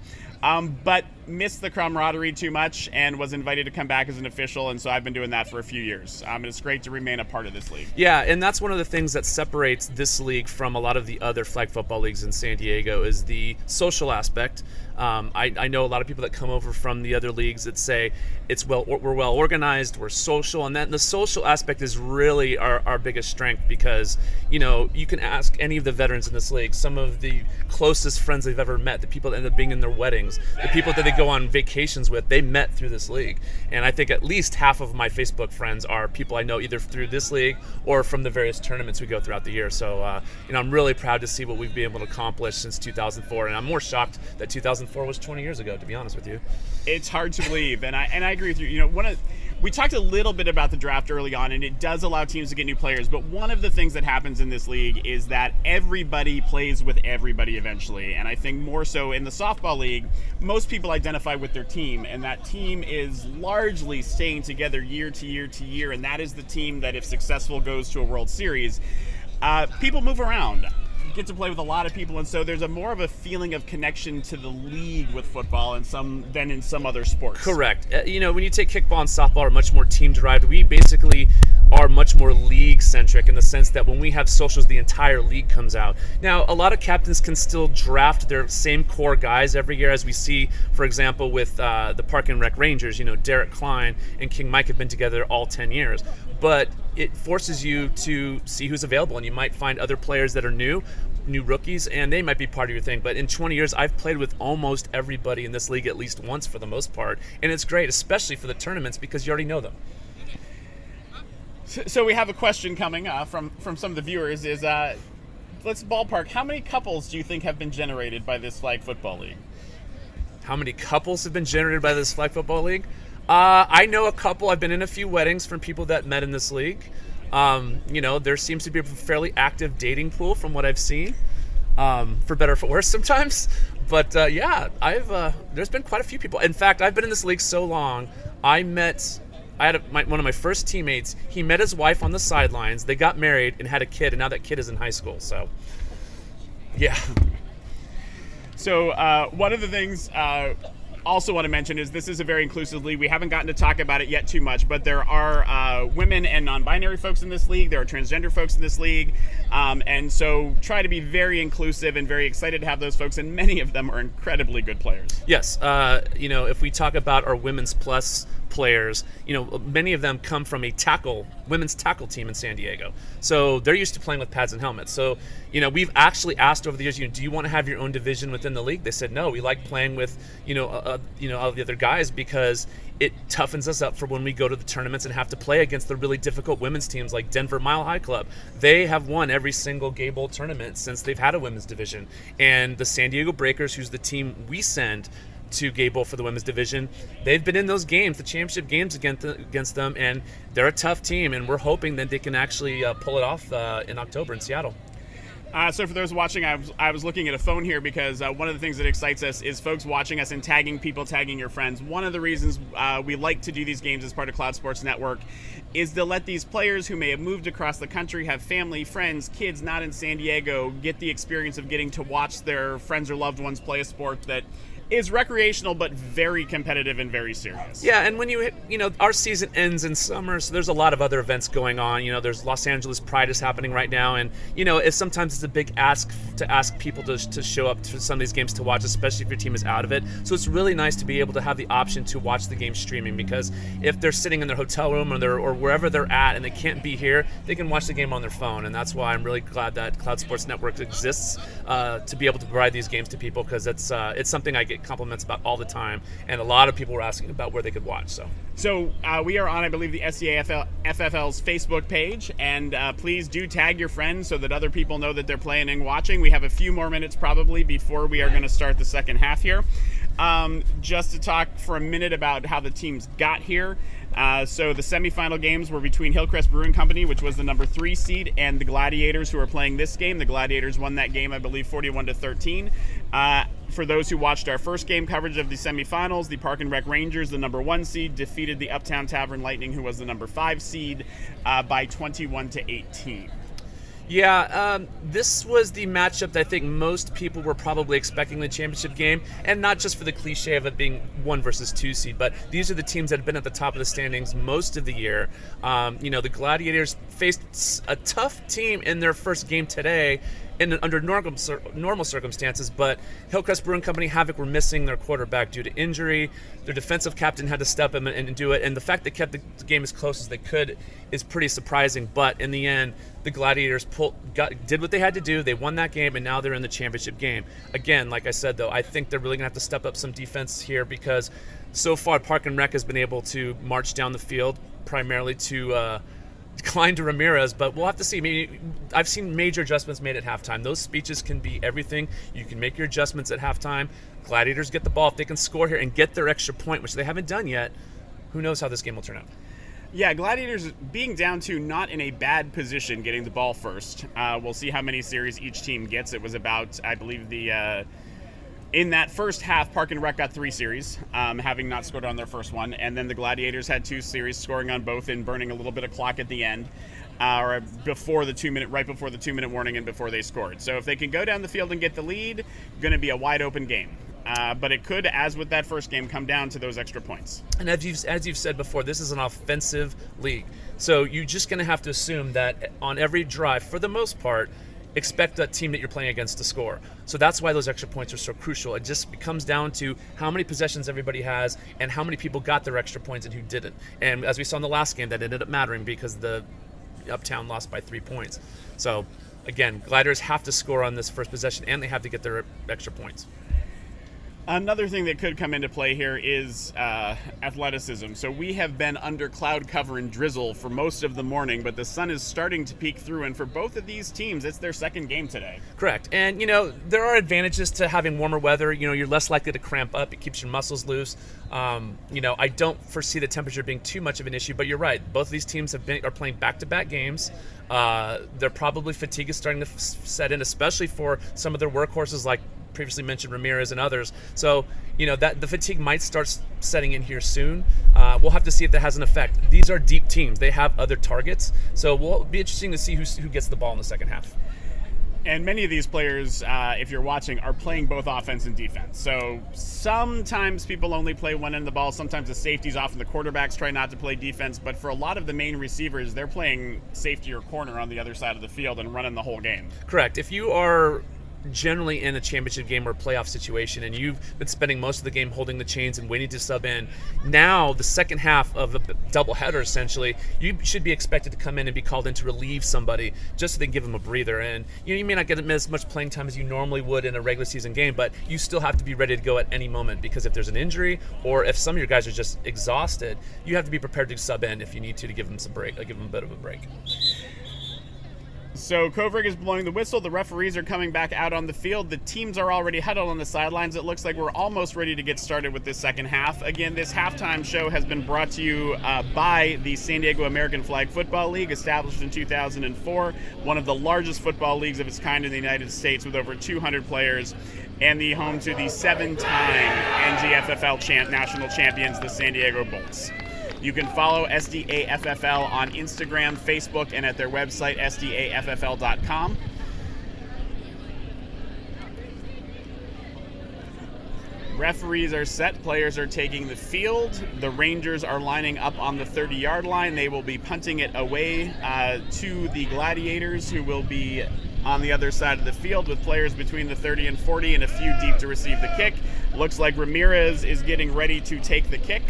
A: but missed the camaraderie too much and was invited to come back as an official, and so I've been doing that for a few years. And it's great to remain a part of this league.
B: Yeah, and that's one of the things that separates this league from a lot of the other flag football leagues in San Diego is the social aspect. I know a lot of people that come over from the other leagues that say we're well organized, we're social, and that the social aspect is really our biggest strength, because you can ask any of the veterans in this league, some of the closest friends they've ever met, the people that end up being in their weddings, the people that they go on vacations with, they met through this league. And I think at least half of my Facebook friends are people I know either through this league or from the various tournaments we go throughout the year. So I'm really proud to see what we've been able to accomplish since 2004, and I'm more shocked that 2004 was 20 years ago, to be honest with you.
A: It's hard to believe, and I agree with you. We talked a little bit about the draft early on, and it does allow teams to get new players, but one of the things that happens in this league is that everybody plays with everybody eventually, and I think more so in the softball league, most people identify with their team, and that team is largely staying together year to year to year, and that is the team that, if successful, goes to a World Series. People move around. Get to play with a lot of people, and so there's more of a feeling of connection to the league with football than in some other sports.
B: Correct. When you take kickball and softball are much more team derived, we basically are much more league centric in the sense that when we have socials, the entire league comes out. Now, a lot of captains can still draft their same core guys every year, as we see, for example, with the Park and Rec Rangers. Derek Klein and King Mike have been together all 10 years. But it forces you to see who's available, and you might find other players that are new rookies, and they might be part of your thing. But in 20 years, I've played with almost everybody in this league at least once for the most part, and it's great, especially for the tournaments, because you already know them.
A: So we have a question coming from some of the viewers. Let's ballpark. How many couples do you think have been generated by this flag football league?
B: How many couples have been generated by this flag football league? I know a couple. I've been in a few weddings from people that met in this league. There seems to be a fairly active dating pool from what I've seen, for better or for worse sometimes. But there's been quite a few people. In fact, I've been in this league so long. I had one of my first teammates. He met his wife on the sidelines. They got married and had a kid, and now that kid is in high school. So, yeah.
A: So one of the things also want to mention is this is a very inclusive league. We haven't gotten to talk about it yet too much, but there are women and non-binary folks in this league. There are transgender folks in this league. And so try to be very inclusive and very excited to have those folks, and many of them are incredibly good players.
B: Yes. If we talk about our Women's Plus players, many of them come from a women's tackle team in San Diego. So they're used to playing with pads and helmets. So, we've actually asked over the years, do you want to have your own division within the league? They said, no, we like playing with, all the other guys, because it toughens us up for when we go to the tournaments and have to play against the really difficult women's teams like Denver Mile High Club. They have won every single Gay Bowl tournament since they've had a women's division. And the San Diego Breakers, who's the team we send to Gay Bowl for the women's division, they've been in those games, the championship games against them, and they're a tough team, and we're hoping that they can actually pull it off in October in Seattle.
A: So for those watching, I was looking at a phone here because one of the things that excites us is folks watching us and tagging people, tagging your friends. One of the reasons we like to do these games as part of Cloud Sports Network is to let these players who may have moved across the country, have family, friends, kids not in San Diego, get the experience of getting to watch their friends or loved ones play a sport that is recreational but very competitive and very serious.
B: Yeah, and when our season ends in summer, so there's a lot of other events going on. There's Los Angeles Pride is happening right now, and sometimes it's a big ask to ask people to show up to some of these games to watch, especially if your team is out of it. So it's really nice to be able to have the option to watch the game streaming, because if they're sitting in their hotel room or wherever they're at and they can't be here, they can watch the game on their phone. And that's why I'm really glad that Cloud Sports Network exists to be able to provide these games to people, because it's something I get compliments about all the time, and a lot of people were asking about where they could watch.
A: So we are on, I believe, the SDAFFL's Facebook page, and please do tag your friends so that other people know that they're playing and watching. We have a few more minutes probably before we are going to start the second half here. Just to talk for a minute about how the teams got here. So the semifinal games were between Hillcrest Brewing Company, which was the number 3 seed, and the Gladiators, who are playing this game. The Gladiators won that game, I believe, 41-13. For those who watched our first game coverage of the semifinals, the Park and Rec Rangers, the number 1 seed, defeated the Uptown Tavern Lightning, who was the number 5 seed, by 21-18.
B: Yeah, this was the matchup that I think most people were probably expecting in the championship game, and not just for the cliche of it being 1 versus 2 seed, but these are the teams that have been at the top of the standings most of the year. The Gladiators faced a tough team in their first game today under normal circumstances, but Hillcrest Brewing Company, Havoc were missing their quarterback due to injury. Their defensive captain had to step in and do it, and the fact they kept the game as close as they could is pretty surprising. But in the end, the Gladiators did what they had to do. They won that game, and now they're in the championship game. Again, like I said, though, I think they're really going to have to step up some defense here, because so far Park and Rec has been able to march down the field primarily to decline to Ramirez, but we'll have to see. Maybe I've seen major adjustments made at halftime. Those speeches can be everything. You can make your adjustments at halftime. Gladiators get the ball. If they can score here and get their extra point, which they haven't done yet, who knows how this game will turn out.
A: Yeah, Gladiators being down to not in a bad position getting the ball first. We'll see how many series each team gets. It was about, I believe, in that first half, Park and Rec got 3 series, having not scored on their first one, and then the Gladiators had 2 series, scoring on both and burning a little bit of clock at the end, or before the 2-minute warning and before they scored. So if they can go down the field and get the lead, going to be a wide open game. But it could, as with that first game, come down to those extra points.
B: And as you've said before, this is an offensive league, so you're just going to have to assume that on every drive, for the most part, expect that team that you're playing against to score. So that's why those extra points are so crucial. It just comes down to how many possessions everybody has and how many people got their extra points and who didn't. And as we saw in the last game, that ended up mattering because the Uptown lost by 3 points. So again, Gladiators have to score on this first possession, and they have to get their extra points.
A: Another thing that could come into play here is athleticism. So we have been under cloud cover and drizzle for most of the morning, but the sun is starting to peek through, and for both of these teams, it's their second game today.
B: Correct. And, there are advantages to having warmer weather. You're less likely to cramp up. It keeps your muscles loose. I don't foresee the temperature being too much of an issue, but you're right. Both of these teams are playing back-to-back games. They're probably fatigue is starting to set in, especially for some of their workhorses like previously mentioned Ramirez and others. So, that the fatigue might start setting in here soon. We'll have to see if that has an effect. These are deep teams. They have other targets. So we'll be interesting to see who gets the ball in the second half.
A: And many of these players, if you're watching, are playing both offense and defense. So sometimes people only play one end of the ball. Sometimes the safeties off and the quarterbacks try not to play defense. But for a lot of the main receivers, they're playing safety or corner on the other side of the field and running the whole game.
B: Correct. If you are generally in a championship game or a playoff situation and you've been spending most of the game holding the chains and waiting to sub in, now the second half of a doubleheader essentially, you should be expected to come in and be called in to relieve somebody just so they can give them a breather. And you may not get as much playing time as you normally would in a regular season game, but you still have to be ready to go at any moment, because if there's an injury or if some of your guys are just exhausted, you have to be prepared to sub in if you need to give them some break, give them a bit of a break.
A: So Kovrig is blowing the whistle. The referees are coming back out on the field. The teams are already huddled on the sidelines. It looks like we're almost ready to get started with this second half. Again, this halftime show has been brought to you by the San Diego American Flag Football League, established in 2004, one of the largest football leagues of its kind in the United States with over 200 players, and the home to the 7-time NGFFL national champions, the San Diego Bolts. You can follow SDAFFL on Instagram, Facebook, and at their website, SDAFFL.com. Referees are set. Players are taking the field. The Rangers are lining up on the 30-yard line. They will be punting it away to the Gladiators, who will be on the other side of the field with players between the 30 and 40 and a few deep to receive the kick. Looks like Ramirez is getting ready to take the kick.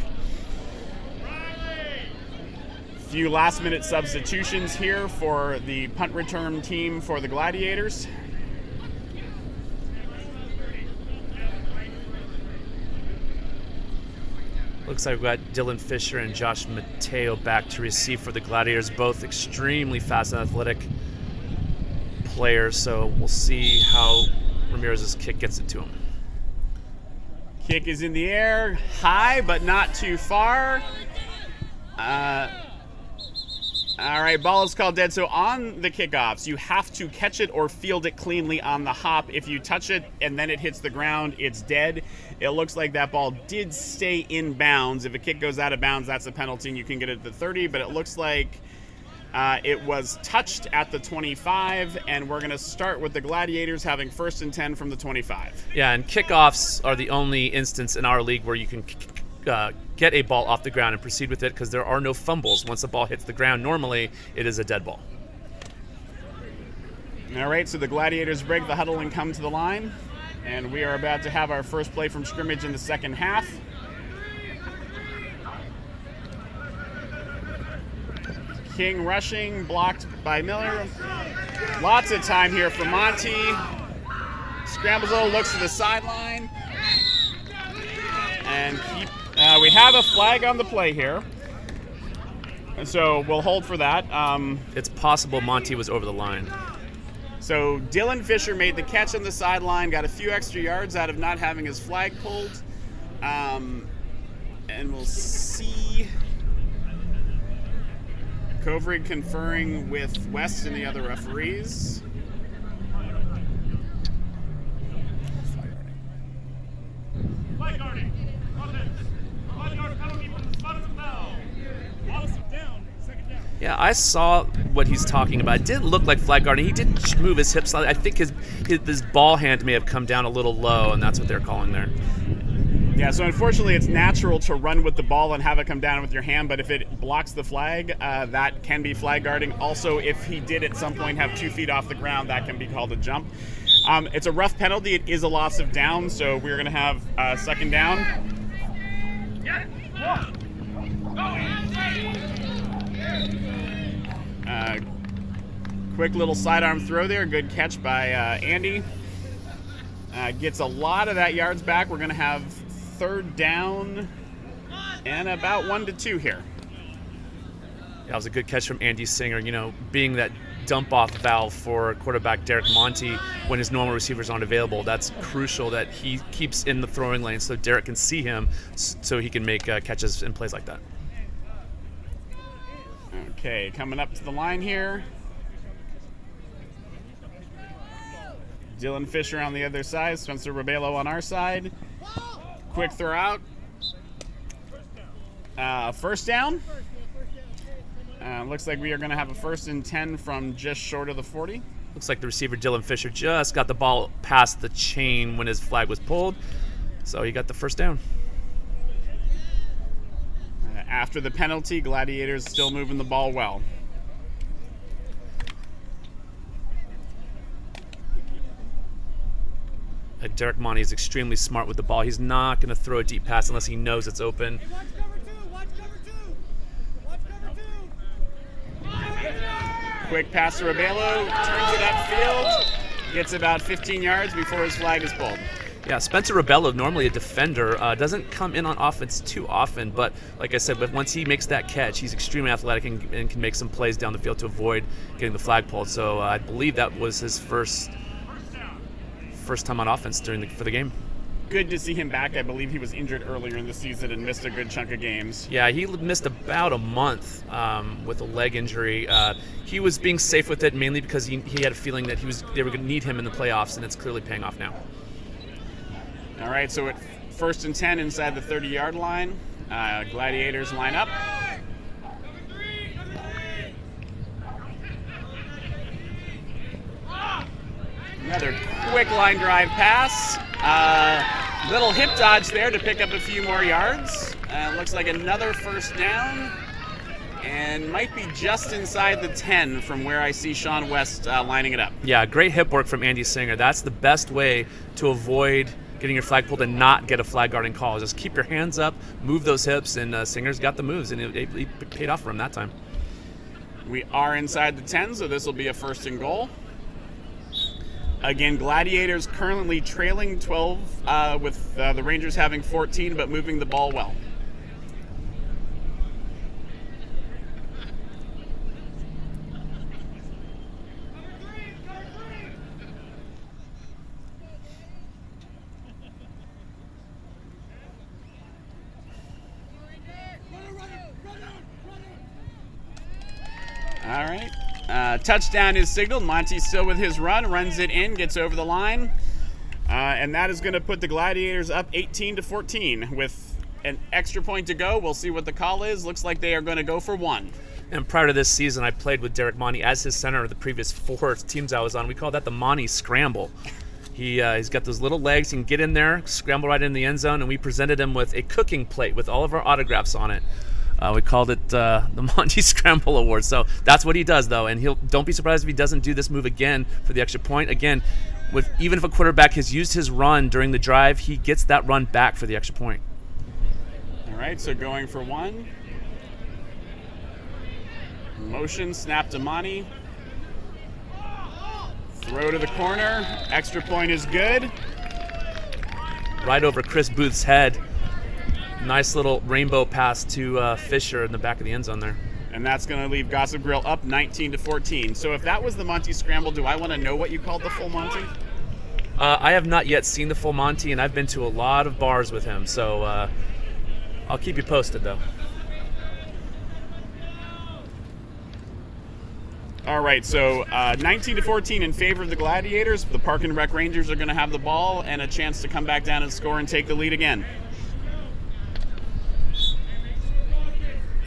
A: Few last-minute substitutions here for the punt return team for the Gladiators.
B: Looks like we've got Dylan Fisher and Josh Mateo back to receive for the Gladiators, both extremely fast and athletic players, so we'll see how Ramirez's kick gets it to him.
A: Kick is in the air, high but not too far. All right, ball is called dead. So on the kickoffs, you have to catch it or field it cleanly on the hop. If you touch it and then it hits the ground, it's dead. It looks like that ball did stay in bounds. If a kick goes out of bounds, that's a penalty and you can get it to the 30, but it looks like it was touched at the 25, and we're going to start with the Gladiators having 1st and 10 from the 25.
B: Yeah, and kickoffs are the only instance in our league where you can get a ball off the ground and proceed with it because there are no fumbles. Once the ball hits the ground, normally it is a dead ball.
A: All right, so the Gladiators break the huddle and come to the line, and we are about to have our first play from scrimmage in the second half. King rushing, blocked by Miller. Lots of time here for Monty. Scrambles over, looks to the sideline. And we have a flag on the play here. And so we'll hold for that.
B: It's possible Monty was over the line.
A: So Dylan Fisher made the catch on the sideline, got a few extra yards out of not having his flag pulled. And we'll see Kovrig conferring with West and the other referees.
C: Flag guarding. Offense. 5-yard penalty from the spot of the foul. Wallace down. Second down.
B: Yeah, I saw what he's talking about. It didn't look like flag guarding. He did move his hips slightly. I think his ball hand may have come down a little low, and that's what they're calling there.
A: Yeah, so unfortunately it's natural to run with the ball and have it come down with your hand, but if it blocks the flag, that can be flag guarding. Also, if he did at some point have 2 feet off the ground, that can be called a jump. It's a rough penalty. It is a loss of down, so we're going to have second down. Quick little sidearm throw there. Good catch by Andy. Gets a lot of that yards back. We're going to have third down and about 1 to 2 here.
B: That was a good catch from Andy Singer. You know, being that dump-off valve for quarterback Derek Monty when his normal receivers aren't available, that's crucial that he keeps in the throwing lane so Derek can see him so he can make catches and plays like that.
A: Okay, coming up to the line here. Dylan Fisher on the other side, Spencer Rebelo on our side. Quick throw out. First down. Looks like we are going to have a 1st and 10 from just short of the 40.
B: Looks like the receiver Dylan Fisher just got the ball past the chain when his flag was pulled, so he got the first down.
A: After the penalty, Gladiators still moving the ball well.
B: Derek Monty is extremely smart with the ball. He's not going to throw a deep pass unless he knows it's open.
C: Watch cover two. Watch cover two. Watch cover two.
A: Quick pass to Rebelo, turns it upfield, gets about 15 yards before his flag is pulled.
B: Yeah, Spencer Rebelo, normally a defender, doesn't come in on offense too often, but like I said, but once he makes that catch, he's extremely athletic and can make some plays down the field to avoid getting the flag pulled. So I believe that was his first time on offense for the game.
A: Good to see him back. I believe he was injured earlier in the season and missed a good chunk of games.
B: Yeah, he missed about a month with a leg injury. He was being safe with it mainly because he had a feeling that they were going to need him in the playoffs, and it's clearly paying off now.
A: All right, so at 1st and 10 inside the 30-yard line, Gladiators line up. Another quick line drive pass. Little hip dodge there to pick up a few more yards. Looks like another first down. And might be just inside the 10 from where I see Sean West lining it up.
B: Yeah, great hip work from Andy Singer. That's the best way to avoid getting your flag pulled and not get a flag guarding call. Just keep your hands up, move those hips, and Singer's got the moves, and it paid off for him that time.
A: We are inside the 10, so this will be a 1st and goal. Again, Gladiators currently trailing 12 with the Rangers having 14, but moving the ball well. touchdown is signaled. Monty still with his run, runs it in, gets over the line. And that is going to put the Gladiators up 18-14 with an extra point to go. We'll see what the call is. Looks like they are going to go for one.
B: And prior to this season, I played with Derek Monty as his center of the previous 4 teams I was on. We call that the Monty Scramble. He's got those little legs. He can get in there, scramble right in the end zone, and we presented him with a cooking plate with all of our autographs on it. We called it the Monty Scramble Award. So that's what he does, though, and don't be surprised if he doesn't do this move again for the extra point. Again, even if a quarterback has used his run during the drive, he gets that run back for the extra point.
A: All right, so going for one. Motion, snap to Monty. Throw to the corner. Extra point is good.
B: Right over Chris Booth's head. Nice little rainbow pass to Fisher in the back of the end zone there.
A: And that's going to leave Gossip Grill up 19-14. So if that was the Monty Scramble, do I want to know what you called the full Monty?
B: I have not yet seen the full Monty, and I've been to a lot of bars with him. So I'll keep you posted, though.
A: All right, so 19-14 in favor of the Gladiators. The Park and Rec Rangers are going to have the ball and a chance to come back down and score and take the lead again.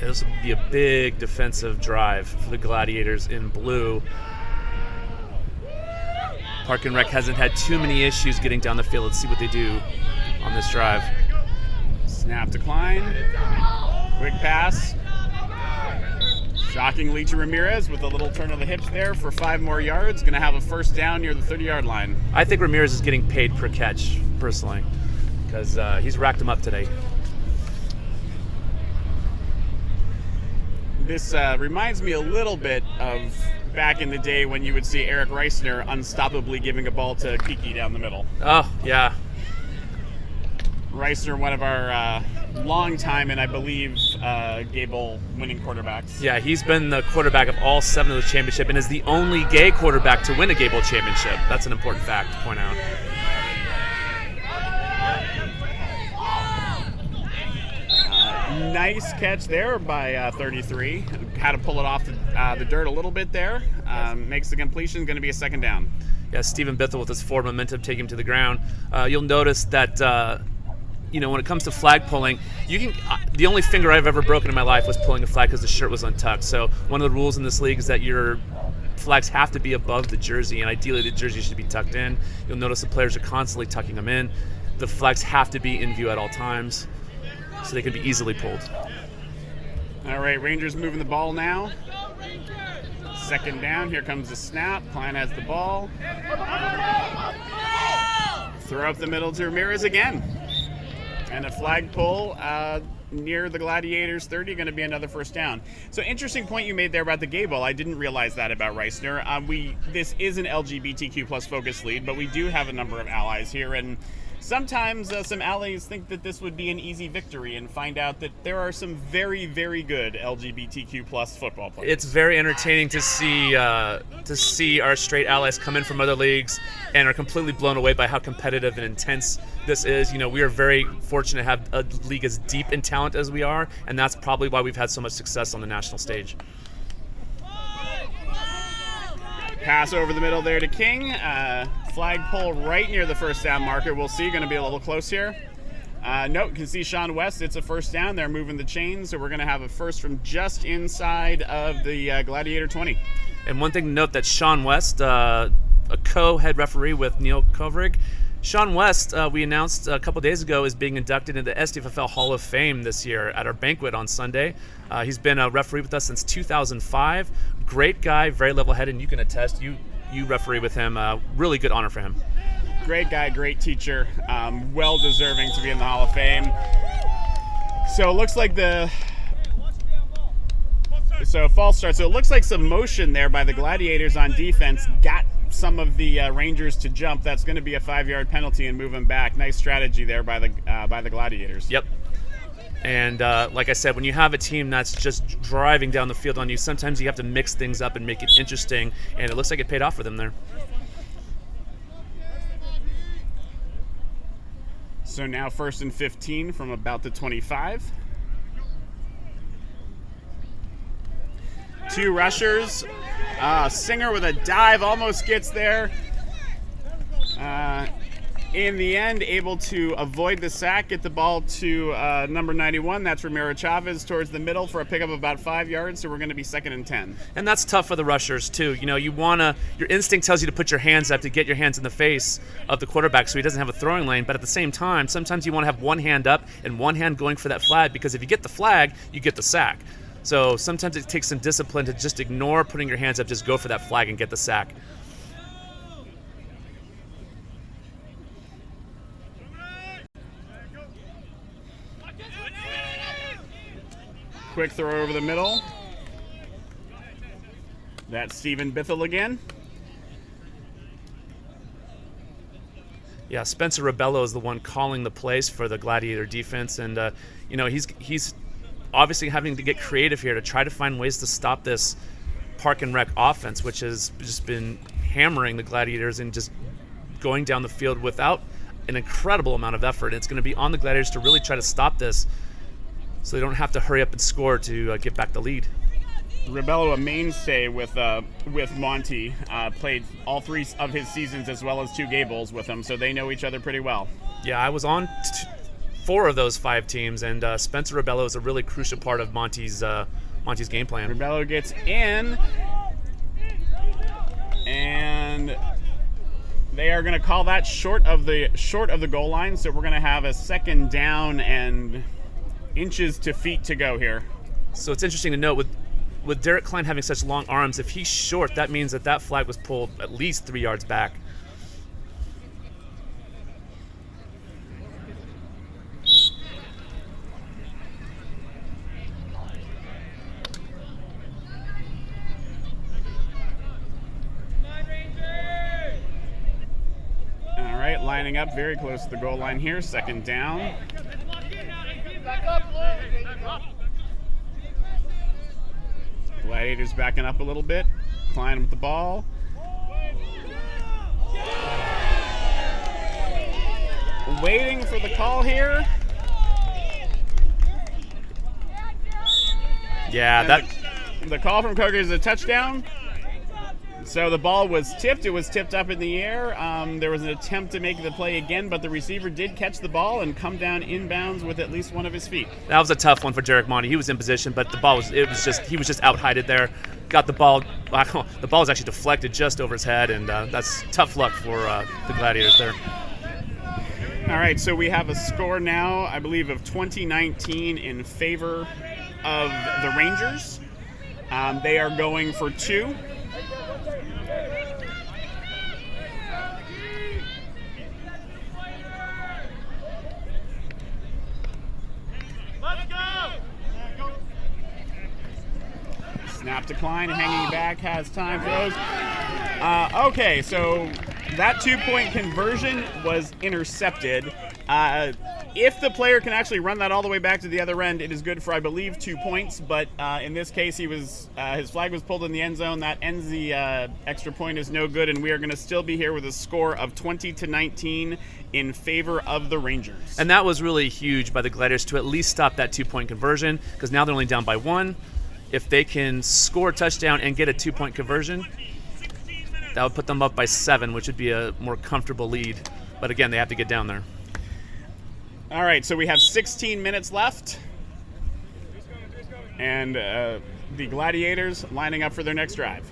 B: This will be a big defensive drive for the Gladiators in blue. Park and Rec hasn't had too many issues getting down the field. Let's see what they do on this drive.
A: Snap decline. Quick pass. Shockingly to Ramirez with a little turn of the hips there for 5 more yards. Going to have a first down near the 30-yard line.
B: I think Ramirez is getting paid per catch, personally, because he's racked them up today.
A: This reminds me a little bit of back in the day when you would see Eric Reisner unstoppably giving a ball to Kiki down the middle.
B: Oh, yeah.
A: Reisner, one of our long-time and I believe Gable winning quarterbacks.
B: Yeah, he's been the quarterback of all 7 of the championship and is the only gay quarterback to win a Gable championship. That's an important fact to point out.
A: Nice catch there by 33. Had to pull it off the dirt a little bit there. Makes the completion, going to be a second down.
B: Yeah, Stephen Bithell with his forward momentum take him to the ground. You'll notice that when it comes to flag pulling, the only finger I've ever broken in my life was pulling a flag because the shirt was untucked. So one of the rules in this league is that your flags have to be above the jersey, and ideally the jersey should be tucked in. You'll notice the players are constantly tucking them in. The flags have to be in view at all times, so they can be easily pulled.
A: All right, Rangers moving the ball now. Second down, here comes the snap. Klein has the ball. Throw up the middle to Ramirez again. And a flag pull near the Gladiators 30, going to be another first down. So interesting point you made there about the gay ball. I didn't realize that about Reisner. This is an LGBTQ plus focus lead, but we do have a number of allies here, and sometimes some allies think that this would be an easy victory and find out that there are some very, very good LGBTQ plus football players.
B: It's very entertaining to see our straight allies come in from other leagues and are completely blown away by how competitive and intense this is. We are very fortunate to have a league as deep in talent as we are, and that's probably why we've had so much success on the national stage.
A: Pass over the middle there to King. Flag pull right near the first down marker. We'll see. Going to be a little close here. Nope, you can see Sean West. It's a first down. They're moving the chains, so we're going to have a first from just inside of the Gladiator 20.
B: And one thing to note that Sean West, a co-head referee with Neil Kovrig, Sean West, we announced a couple days ago, is being inducted into the SDAFFL Hall of Fame this year at our banquet on Sunday. He's been a referee with us since 2005. Great guy, very level-headed, and you can attest. You referee with him. Really good honor for him.
A: Great guy, great teacher. Well deserving to be in the Hall of Fame. So it looks like false start. So it looks like some motion there by the Gladiators on defense got some of the Rangers to jump. That's going to be a 5-yard penalty and move them back. Nice strategy there by the Gladiators.
B: Yep. And like I said, when you have a team that's just driving down the field on you, sometimes you have to mix things up and make it interesting, and it looks like it paid off for them there.
A: So now 1st and 15 from about the 25. 2 rushers. Singer with a dive almost gets there. In the end, able to avoid the sack, get the ball to number 91. That's Ramiro Chavez towards the middle for a pickup of about 5 yards, so we're going to be 2nd and 10.
B: And that's tough for the rushers, too. You know, your instinct tells you to put your hands up to get your hands in the face of the quarterback so he doesn't have a throwing lane, but at the same time, sometimes you want to have one hand up and one hand going for that flag, because if you get the flag, you get the sack. So sometimes it takes some discipline to just ignore putting your hands up, just go for that flag and get the sack.
A: Quick throw over the middle. That's Stephen Bithell again.
B: Yeah, Spencer Rebello is the one calling the plays for the Gladiator defense, and you know, he's obviously having to get creative here to try to find ways to stop this park and rec offense, which has just been hammering the Gladiators and just going down the field without an incredible amount of effort. It's going to be on the Gladiators to really try to stop this, so they don't have to hurry up and score to get back the lead.
A: Rebello, a mainstay with Monty, played all 3 of his seasons as well as 2 Gables with him, so they know each other pretty well.
B: Yeah, I was on 4 of those 5 teams, and Spencer Rebello is a really crucial part of Monty's game plan.
A: Rebello gets in, and they are going to call that short of the goal line, so we're going to have a 2nd down and inches to feet to go here.
B: So it's interesting to note with Derek Klein having such long arms, if he's short, that means that flag was pulled at least 3 yards back.
A: All right, lining up very close to the goal line here. 2nd down. Gladiators backing up a little bit. Klein with the ball. Waiting for the call here.
B: Yeah,
A: the call from Koger is a touchdown. So the ball was tipped. It was tipped up in the air. There was an attempt to make the play again, but the receiver did catch the ball and come down inbounds with at least one of his feet.
B: that was a tough one for Derek Monty. He was in position, but he was just out-heighted there. Got the ball. The ball was actually deflected just over his head, and that's tough luck for the Gladiators there.
A: All right, so we have a score now, I believe, of 2019 in favor of the Rangers. They are going for 2. Snap to Klein, hanging back, has time, throws. Okay, so that 2-point conversion was intercepted. If the player can actually run that all the way back to the other end, it is good for, I believe, 2 points. But in this case, his flag was pulled in the end zone. That ends the extra point is no good, and we are going to still be here with a score of 20-19 in favor of the Rangers.
B: And that was really huge by the Gladiators to at least stop that 2-point conversion, because now they're only down by 1. If they can score a touchdown and get a 2-point conversion, that would put them up by 7, which would be a more comfortable lead. But again, they have to get down there.
A: All right, so we have 16 minutes left. And the Gladiators lining up for their next drive.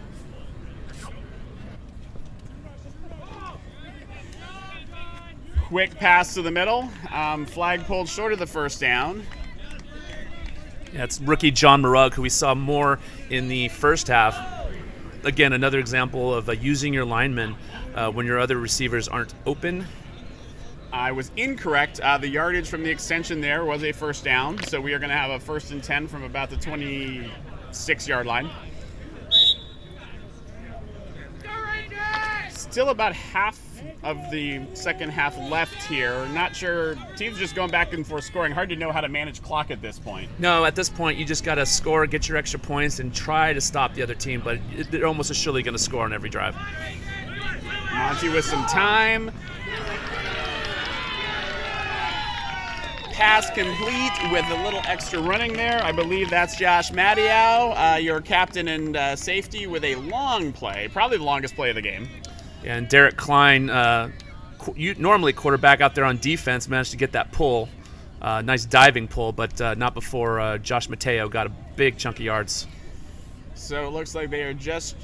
A: Quick pass to the middle. Flag pulled short of the 1st down.
B: Yeah, it's rookie John Marug, who we saw more in the first half. Again, another example of using your linemen when your other receivers aren't open.
A: I was incorrect. The yardage from the extension there was a 1st down, so we are going to have a 1st and 10 from about the 26-yard line. Still about half of the second half left here. Not sure. Teams just going back and forth scoring. Hard to know how to manage clock at this point.
B: No, at this point, you just got to score, get your extra points, and try to stop the other team, but they're almost surely going to score on every drive.
A: Monty with some time. pass complete with a little extra running there. I believe that's Josh Mattiau, your captain and safety, with a long play, probably the longest play of the game.
B: And Derek Klein, normally quarterback out there on defense, managed to get that pull. Nice diving pull, but not before Josh Mateo got a big chunk of yards.
A: So it looks like we are just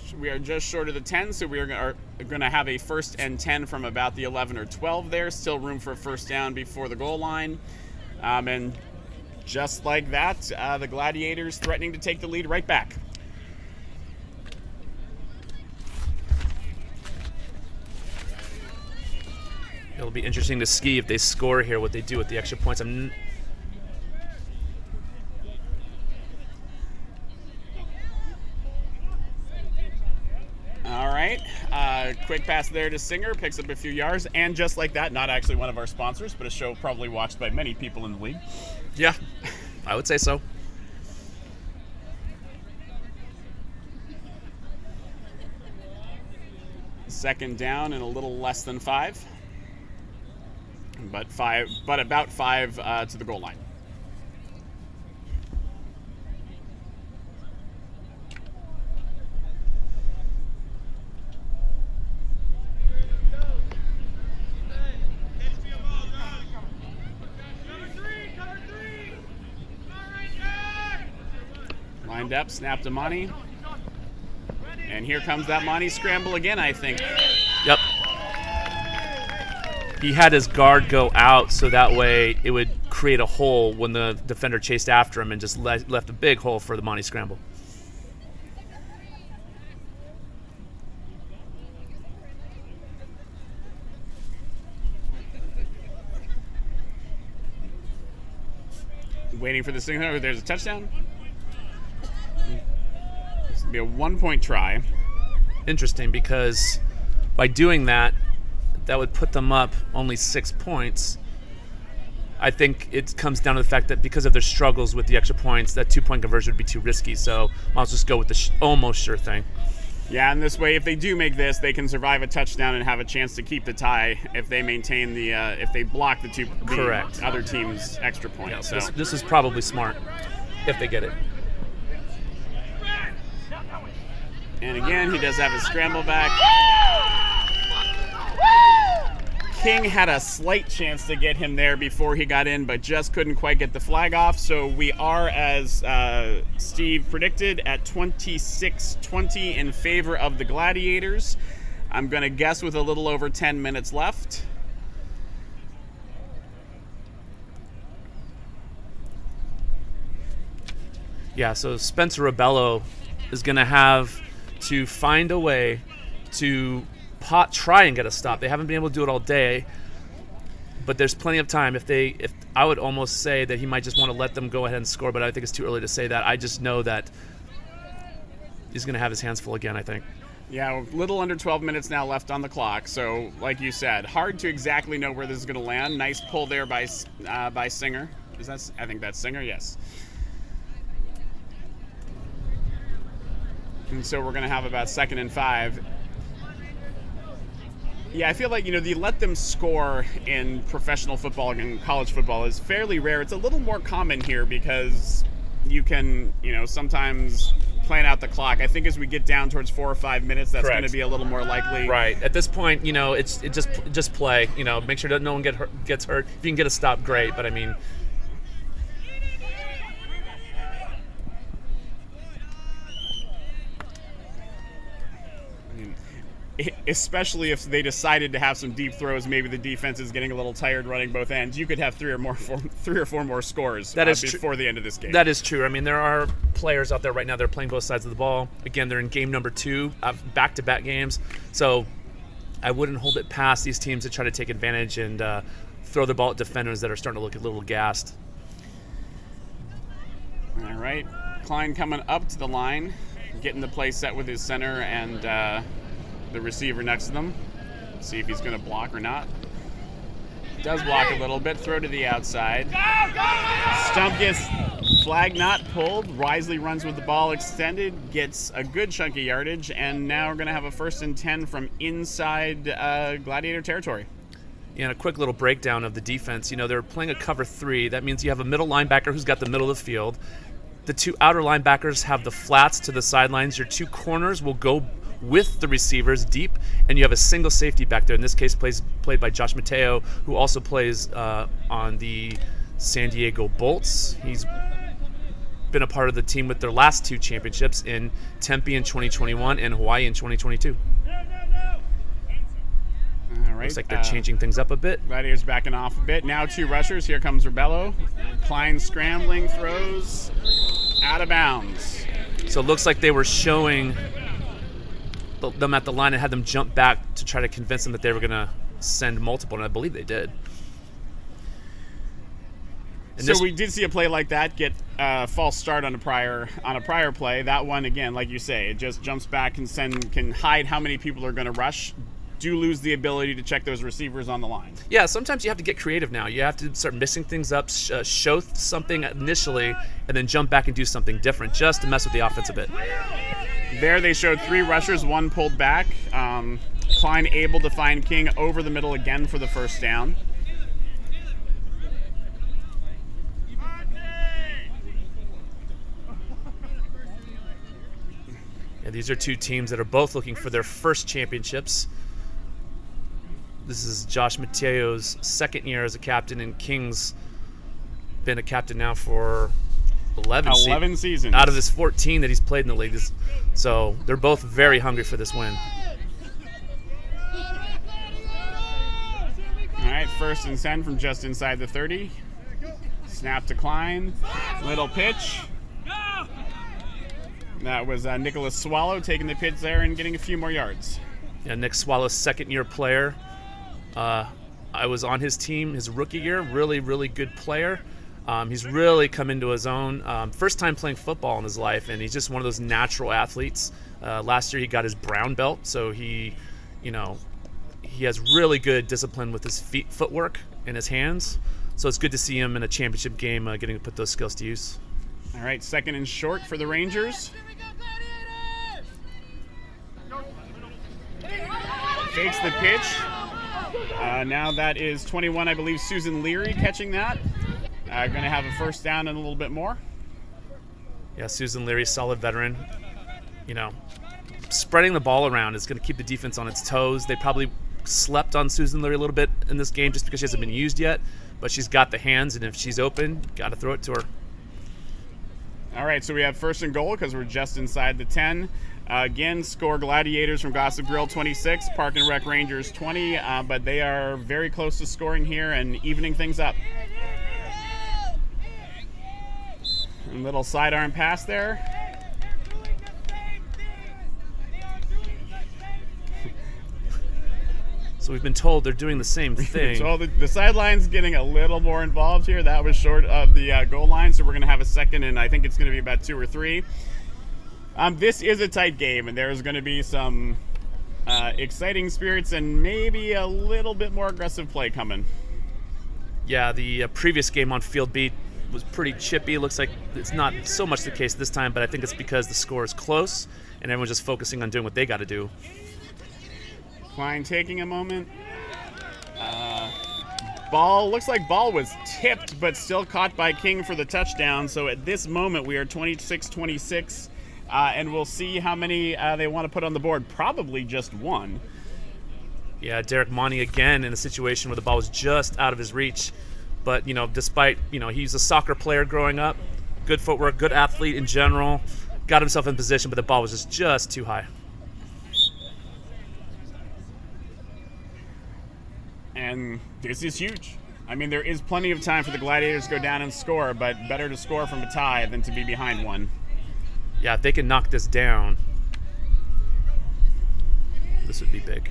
A: short of the 10, so we are going to have a 1st and 10 from about the 11 or 12 there. Still room for a first down before the goal line. And just like that, the Gladiators threatening to take the lead right back.
B: It'll be interesting to see if they score here, what they do with the extra points.
A: All right, quick pass there to Singer, picks up a few yards, and just like that, not actually one of our sponsors, but a show probably watched by many people in the league.
B: Yeah, I would say so.
A: Second down and a little less than 5, but about 5 to the goal line. Lined up, snap to Monty. And here comes that Monty scramble again, I think.
B: Yep. He had his guard go out so that way it would create a hole when the defender chased after him and just left a big hole for the Monty scramble.
A: Waiting for the signal. There's a touchdown. This will be a 1-point try.
B: Interesting, because by doing that, that would put them up only 6 points. I think it comes down to the fact that because of their struggles with the extra points, that 2-point conversion would be too risky. So I'll just go with the almost sure thing.
A: Yeah, and this way, if they do make this, they can survive a touchdown and have a chance to keep the tie if they maintain the if they block the other team's extra point.
B: Yeah,
A: so
B: this is probably smart if they get it.
A: And again, he does have a scramble back. King had a slight chance to get him there before he got in, but just couldn't quite get the flag off. So we are, as Steve predicted, at 26-20 in favor of the Gladiators. I'm going to guess with a little over 10 minutes left.
B: Yeah, so Spencer Rebello is going to have to find a way to try and get a stop. They haven't been able to do it all day, but there's plenty of time. If I would almost say that he might just want to let them go ahead and score, but I think it's too early to say that. I just know that he's going to have his hands full again, I think.
A: Yeah, a little under 12 minutes now left on the clock. So, like you said, hard to exactly know where this is going to land. Nice pull there by Singer. I think that's Singer, yes. And so we're going to have about 2nd and 5. Yeah, I feel like, you let them score in professional football and college football is fairly rare. It's a little more common here because you can, sometimes plan out the clock. I think as we get down towards 4 or 5 minutes, that's going to be a little more likely.
B: Right. At this point, it's just play. Make sure that no one gets hurt. If you can get a stop, great. But I mean,
A: especially if they decided to have some deep throws, maybe the defense is getting a little tired running both ends. You could have 3 or 4 more scores before the end of this game.
B: That is true. I mean, there are players out there right now that are playing both sides of the ball. Again, they're in game number 2 of back-to-back games. So I wouldn't hold it past these teams to try to take advantage and throw the ball at defenders that are starting to look a little gassed.
A: All right. Klein coming up to the line, getting the play set with his center and the receiver next to them. See if he's going to block or not. Does block a little bit. Throw to the outside. Stump gets flag not pulled. Wisely runs with the ball extended. Gets a good chunk of yardage. And now we're going to have a 1st and 10 from inside Gladiator territory.
B: a quick little breakdown of the defense. They're playing a cover 3. That means you have a middle linebacker who's got the middle of the field. The 2 outer linebackers have the flats to the sidelines. Your 2 corners will go with the receivers deep, and you have a single safety back there. In this case, played by Josh Mateo, who also plays on the San Diego Bolts. He's been a part of the team with their last 2 championships in Tempe in 2021 and Hawaii in 2022.
A: All right.
B: Looks like they're changing things up a bit.
A: Gladiators backing off a bit. Now 2 rushers. Here comes Rebello. Klein scrambling, throws out of bounds.
B: So it looks like they were showing them at the line and had them jump back to try to convince them that they were going to send multiple, and I believe they did.
A: So we did see a play like that get a false start on a prior play. That one, again, like you say, it just jumps back and can hide how many people are going to rush. Do lose the ability to check those receivers on the line.
B: Yeah, sometimes you have to get creative now. You have to start mixing things up, show something initially, and then jump back and do something different just to mess with the offense a bit.
A: There they showed 3 rushers, 1 pulled back. Klein able to find King over the middle again for the first down.
B: Yeah, these are 2 teams that are both looking for their first championships. This is Josh Mateo's 2nd year as a captain, and King's been a captain now for 11
A: seasons.
B: Out of his 14 that he's played in the league. So they're both very hungry for this win.
A: All right, 1st and 10 from just inside the 30. Snap to Klein. Little pitch. That was Nicholas Swallow taking the pitch there and getting a few more yards.
B: Yeah, Nick Swallow's 2nd-year player. I was on his team his rookie year. Really, really good player. He's really come into his own. First time playing football in his life, and he's just one of those natural athletes. Last year he got his brown belt, so he has really good discipline with his footwork and his hands. So it's good to see him in a championship game getting to put those skills to use.
A: All right, 2nd and short for the Rangers. Fakes the pitch. Now that is 21, I believe, Susan Leary catching that. Going to have a first down and a little bit more.
B: Yeah, Susan Leary, solid veteran. Spreading the ball around is going to keep the defense on its toes. They probably slept on Susan Leary a little bit in this game just because she hasn't been used yet, but she's got the hands, and if she's open, got to throw it to her.
A: All right, so we have 1st and goal because we're just inside the 10. Again, score Gladiators from Gossip Grill 26, Park and Rec Rangers 20, but they are very close to scoring here and evening things up. A little sidearm pass there.
B: So we've been told they're doing the same thing.
A: So the sideline's getting a little more involved here. That was short of the goal line, so we're going to have a 2nd, and I think it's going to be about 2 or 3. This is a tight game, and there's going to be some exciting spirits and maybe a little bit more aggressive play coming.
B: Yeah, the previous game on Field B was pretty chippy. Looks like it's not so much the case this time, but I think it's because the score is close and everyone's just focusing on doing what they got to do.
A: Klein taking a moment. Looks like ball was tipped, but still caught by King for the touchdown. So at this moment, we are 26-26, and we'll see how many they want to put on the board. Probably just 1.
B: Yeah, Derek Monty again in a situation where the ball was just out of his reach. But, despite, he's a soccer player growing up, good footwork, good athlete in general, got himself in position, but the ball was just too high.
A: And this is huge. I mean, there is plenty of time for the Gladiators to go down and score, but better to score from a tie than to be behind 1.
B: Yeah, if they can knock this down, this would be big.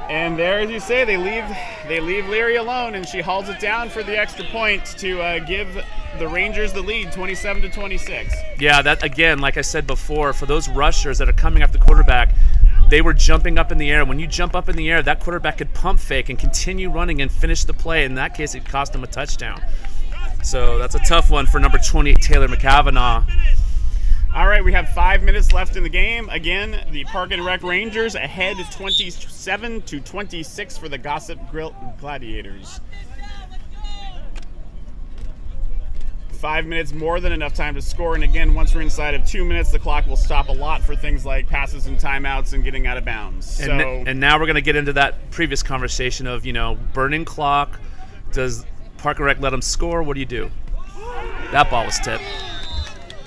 A: And there, as you say, they leave Leary alone, and she hauls it down for the extra point to give the Rangers the lead, 27-26.
B: Yeah, that again, like I said before, for those rushers that are coming after the quarterback, they were jumping up in the air. When you jump up in the air, that quarterback could pump fake and continue running and finish the play. In that case, it cost them a touchdown. So that's a tough one for number 28, Taylor McCavanagh.
A: All right, we have 5 minutes left in the game. Again, the Park and Rec Rangers ahead 27-26 for the Gossip Grill Gladiators. 5 minutes, more than enough time to score. And again, once we're inside of 2 minutes, the clock will stop a lot for things like passes and timeouts and getting out of bounds.
B: And now we're going to get into that previous conversation of, burning clock. Does Park and Rec let them score? What do you do? That ball was tipped.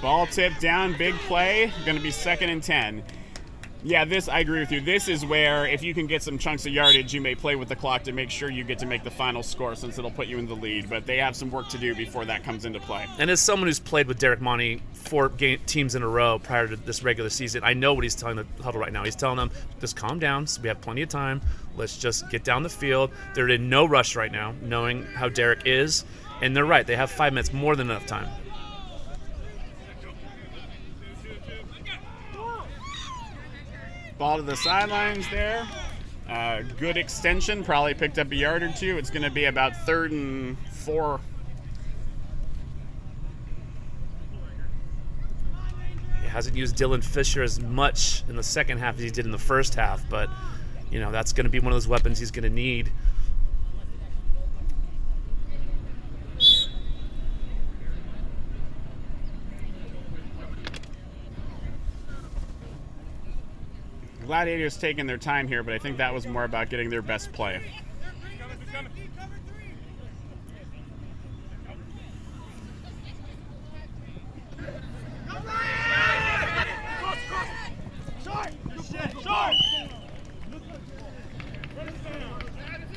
A: Ball tipped down, big play, going to be 2nd and 10. Yeah, I agree with you. This is where if you can get some chunks of yardage, you may play with the clock to make sure you get to make the final score, since it'll put you in the lead. But they have some work to do before that comes into play.
B: And as someone who's played with Derek Monty 4 teams in a row prior to this regular season, I know what he's telling the huddle right now. He's telling them, just calm down. So we have plenty of time. Let's just get down the field. They're in no rush right now, knowing how Derek is. And they're right. They have 5 minutes, more than enough time.
A: Ball to the sidelines there. Good extension, probably picked up a yard or two. It's going to be about 3rd and 4.
B: He hasn't used Dylan Fisher as much in the second half as he did in the first half, but that's going to be one of those weapons he's going to need.
A: Gladiators taking their time here, but I think that was more about getting their best play.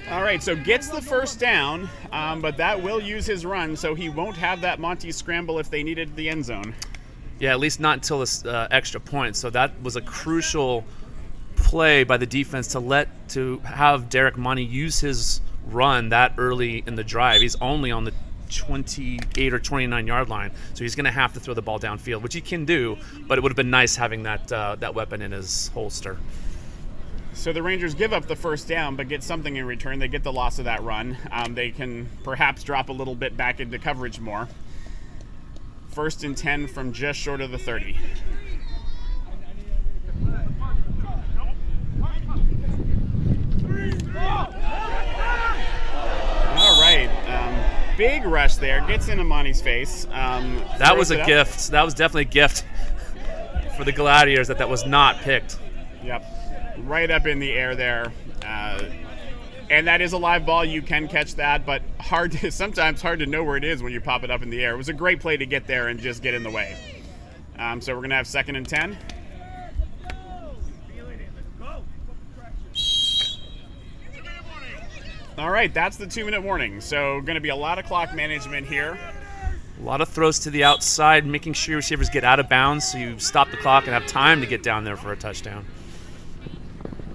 A: All right, so gets the first down, but that will use his run, so he won't have that Monty scramble if they needed the end zone.
B: Yeah, at least not until this extra point. So that was a crucial play by the defense to have Derek Monty use his run that early in the drive. He's only on the 28 or 29 yard line, so he's going to have to throw the ball downfield, which he can do, but it would have been nice having that weapon in his holster.
A: So the Rangers give up the first down, but get something in return. They get the loss of that run. They can perhaps drop a little bit back into coverage more. 1st and 10 from just short of the 30. All right. Big rush there. Gets into Monty's face.
B: That was a gift. That was definitely a gift for the Gladiators that was not picked.
A: Yep. Right up in the air there. And that is a live ball. You can catch that, but sometimes hard to know where it is when you pop it up in the air. It was a great play to get there and just get in the way. So we're going to have 2nd and 10. All right, that's the 2-minute warning. So going to be a lot of clock management here.
B: A lot of throws to the outside, making sure your receivers get out of bounds so you stop the clock and have time to get down there for a touchdown.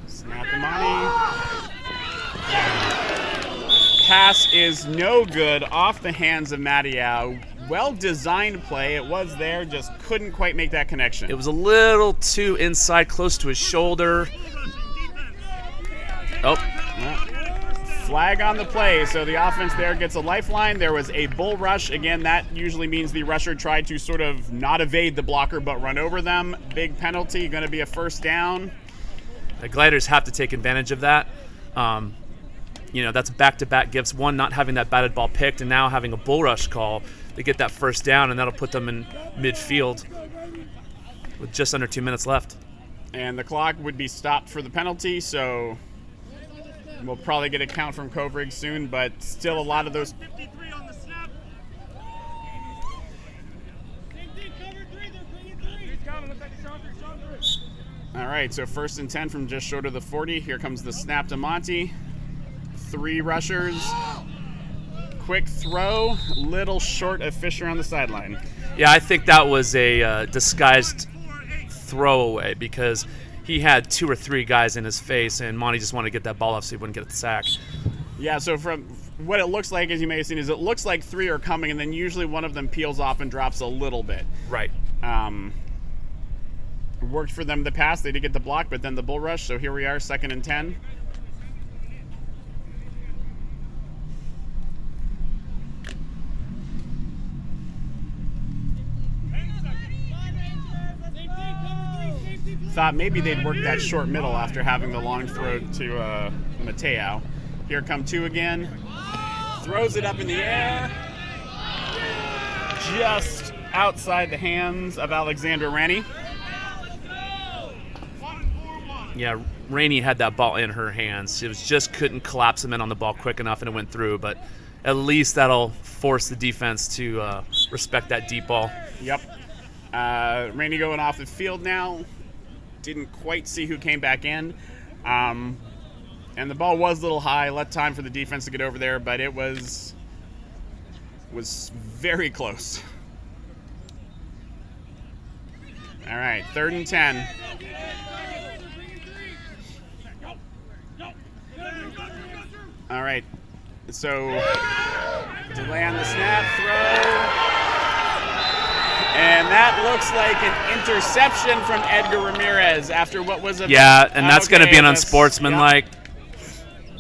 A: Snap the money. Pass is no good, off the hands of Mattiau. Well-designed play. It was there, just couldn't quite make that connection.
B: It was a little too inside, close to his shoulder. Oh.
A: Flag on the play, so the offense there gets a lifeline. There was a bull rush. Again, that usually means the rusher tried to sort of not evade the blocker but run over them. Big penalty, going to be a 1st down.
B: The Gladiators have to take advantage of that. That's back-to-back gifts. One, not having that batted ball picked, and now having a bull rush call. They get that 1st down, and that'll put them in midfield with just under 2 minutes left.
A: And the clock would be stopped for the penalty, so we'll probably get a count from Kovrig soon, but still a lot of those.
C: 53 on the snap.
A: All right, so 1st and 10 from just short of the 40. Here comes the snap to Monty. 3 rushers. Quick throw, little short of Fisher on the sideline.
B: Yeah, I think that was a disguised throwaway because he had 2 or 3 guys in his face, and Monty just wanted to get that ball off so he wouldn't get the sack.
A: Yeah, so from what it looks like, as you may have seen, is it looks like 3 are coming, and then usually one of them peels off and drops a little bit.
B: Right.
A: Worked for them the pass. They did get the block, but then the bull rush. So here we are, 2nd and 10. thought maybe they'd work that short middle after having the long throw to Mateo. Here come two again. Throws it up in the air. Just outside the hands of Alexandra Rennie.
B: Yeah, Rainey had that ball in her hands. She just couldn't collapse them in on the ball quick enough, and it went through. But at least that'll force the defense to respect that deep ball.
A: Yep. Rainey going off the field now. Didn't quite see who came back in. And the ball was a little high. Let time for the defense to get over there, but it was very close. All right, 3rd and 10. All right, so delay on the snap, throw, and that looks like an interception from Edgar Ramirez after what was a
B: and that's going to be an
A: that's-
B: unsportsmanlike.
A: Yep.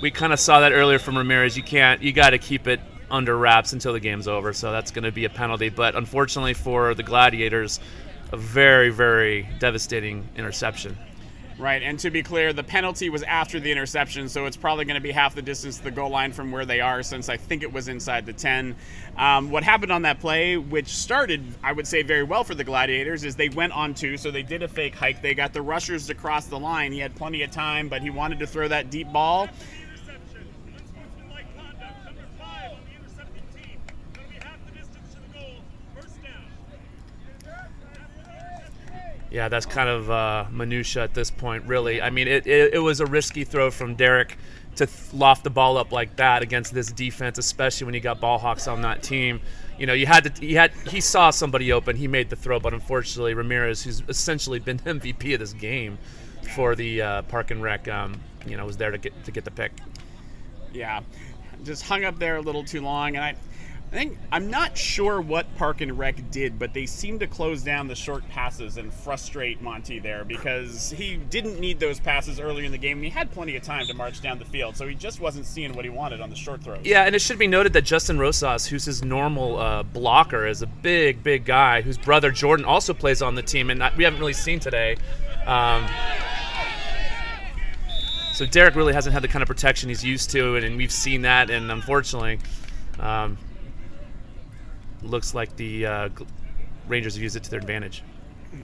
B: We kind of saw that earlier from Ramirez. You got to keep it under wraps until the game's over, so that's going to be a penalty. But unfortunately for the Gladiators, a very, very devastating interception.
A: Right, and to be clear, the penalty was after the interception, so it's probably going to be half the distance to the goal line from where they are, since I think it was inside the 10. What happened on that play, which started, I would say, very well for the Gladiators, is they went on 2, so they did a fake hike. They got the rushers to cross the line. He had plenty of time, but he wanted to throw that deep ball.
C: Interception. Unsportsmanlike conduct. Number 5 on the intercepting team. That'll be half the distance to the goal. First down.
B: Yeah, that's kind of minutia at this point, really. I mean, it was a risky throw from Derek to loft the ball up like that against this defense, especially when you got ball hawks on that team. You know, he saw somebody open, he made the throw, but unfortunately Ramirez, who's essentially been MVP of this game for the Park and Rec, was there to get the pick.
A: Yeah, just hung up there a little too long, and I'm not sure what Park and Rec did, but they seemed to close down the short passes and frustrate Monty there, because he didn't need those passes earlier in the game, and he had plenty of time to march down the field, so he just wasn't seeing what he wanted on the short throws.
B: Yeah, and it should be noted that Justin Rosas, who's his normal blocker, is a big, big guy, whose brother Jordan also plays on the team, and we haven't really seen today. So Derek really hasn't had the kind of protection he's used to, and we've seen that, and unfortunately, looks like the Rangers have used it to their advantage.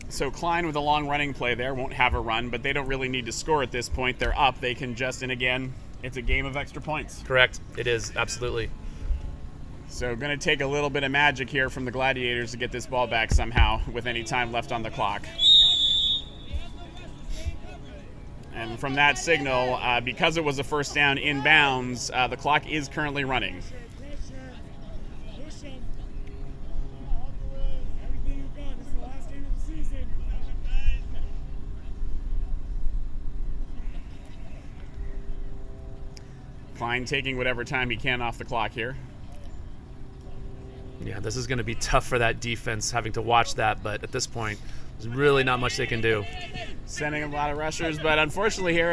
A: So Klein with a long running play there won't have a run, but they don't really need to score at this point. They're up. They can just, and again, it's a game of extra points.
B: Correct. It is, absolutely.
A: So going to take a little bit of magic here from the Gladiators to get this ball back somehow with any time left on the clock. And from that signal, because it was a first down inbounds, the clock is currently running. Klein taking whatever time he can off the clock here.
B: Yeah, this is going to be tough for that defense having to watch that, but at this point, there's really not much they can do.
A: Sending a lot of rushers, but unfortunately here,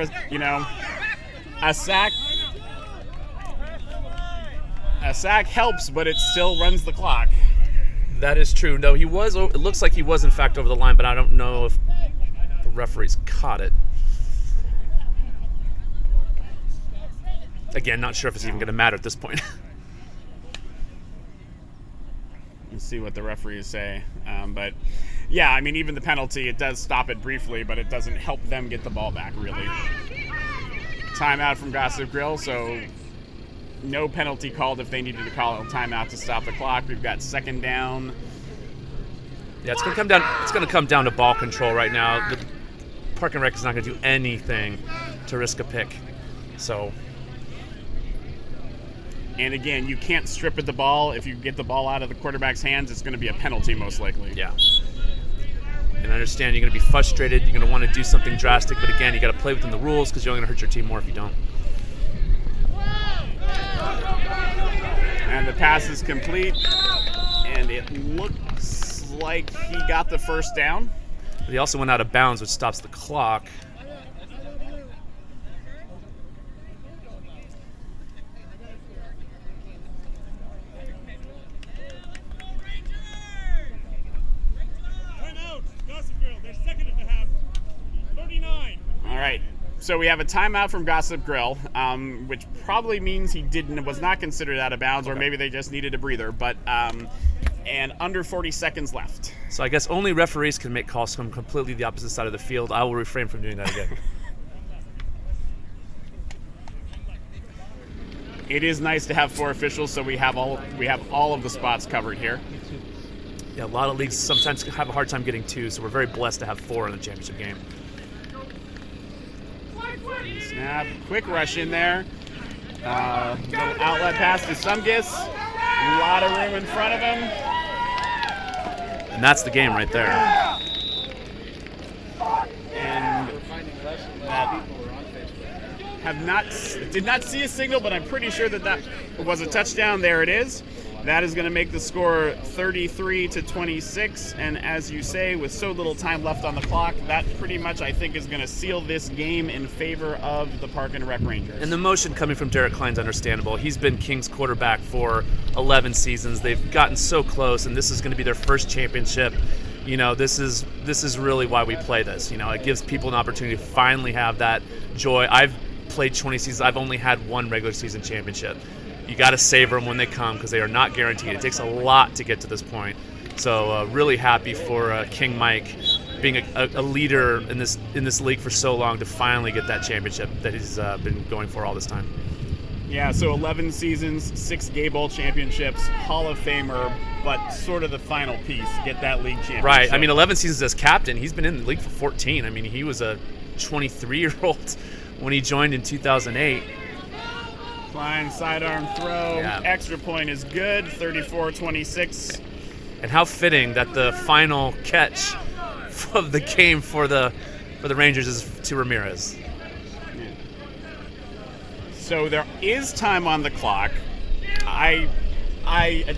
A: a sack helps, but it still runs the clock.
B: That is true. No, it looks like he was in fact over the line, but I don't know if the referees caught it. Again, not sure if it's even going to matter at this point.
A: Let's see what the referees say. But yeah, I mean, even the penalty, it does stop it briefly, but it doesn't help them get the ball back, really. Timeout from Gossip Grill, so no penalty called if they needed to call a timeout to stop the clock. We've got second down.
B: Yeah, it's going to come down to ball control right now. The Park and Rec is not going to do anything to risk a pick. So.
A: And again, you can't strip at the ball. If you get the ball out of the quarterback's hands, it's going to be a penalty most likely.
B: Yeah. And I understand you're going to be frustrated. You're going to want to do something drastic. But again, you got to play within the rules because you're only going to hurt your team more if you don't.
A: And the pass is complete. And it looks like he got the first down.
B: But he also went out of bounds, which stops the clock.
A: right. So we have a timeout from Gossip Grill, which probably means he was not considered out of bounds, or maybe they just needed a breather. But and under 40 seconds left.
B: So I guess only referees can make calls from completely the opposite side of the field. I will refrain from doing that again.
A: It is nice to have 4 officials, so we have all of the spots covered here.
B: Yeah, a lot of leagues sometimes have a hard time getting 2, so we're very blessed to have 4 in the championship game.
A: Snap, quick rush in there. Little outlet pass to Sumgis. A lot of room in front of him.
B: And that's the game right there.
A: And did not see a signal, but I'm pretty sure that was a touchdown. There it is. That is going to make the score 33-26, and as you say, with so little time left on the clock, that pretty much, I think, is going to seal this game in favor of the Park and Rec Rangers.
B: And the motion coming from Derek Klein's understandable. He's been King's quarterback for 11 seasons. They've gotten so close, and this is going to be their first championship. You know, this is really why we play this. You know, it gives people an opportunity to finally have that joy. I've played 20 seasons. I've only had 1 regular season championship. You got to savor them when they come because they are not guaranteed. It takes a lot to get to this point. So really happy for King Mike being a leader in this league for so long to finally get that championship that he's been going for all this time.
A: Yeah, so 11 seasons, 6 Gay Bowl championships, Hall of Famer, but sort of the final piece, get that league championship.
B: Right. I mean, 11 seasons as captain. He's been in the league for 14. I mean, he was a 23-year-old when he joined in 2008.
A: Klein sidearm throw.
B: Yeah.
A: Extra point is good. 34-26.
B: And how fitting that the final catch of the game for the Rangers is to Ramirez.
A: So there is time on the clock. I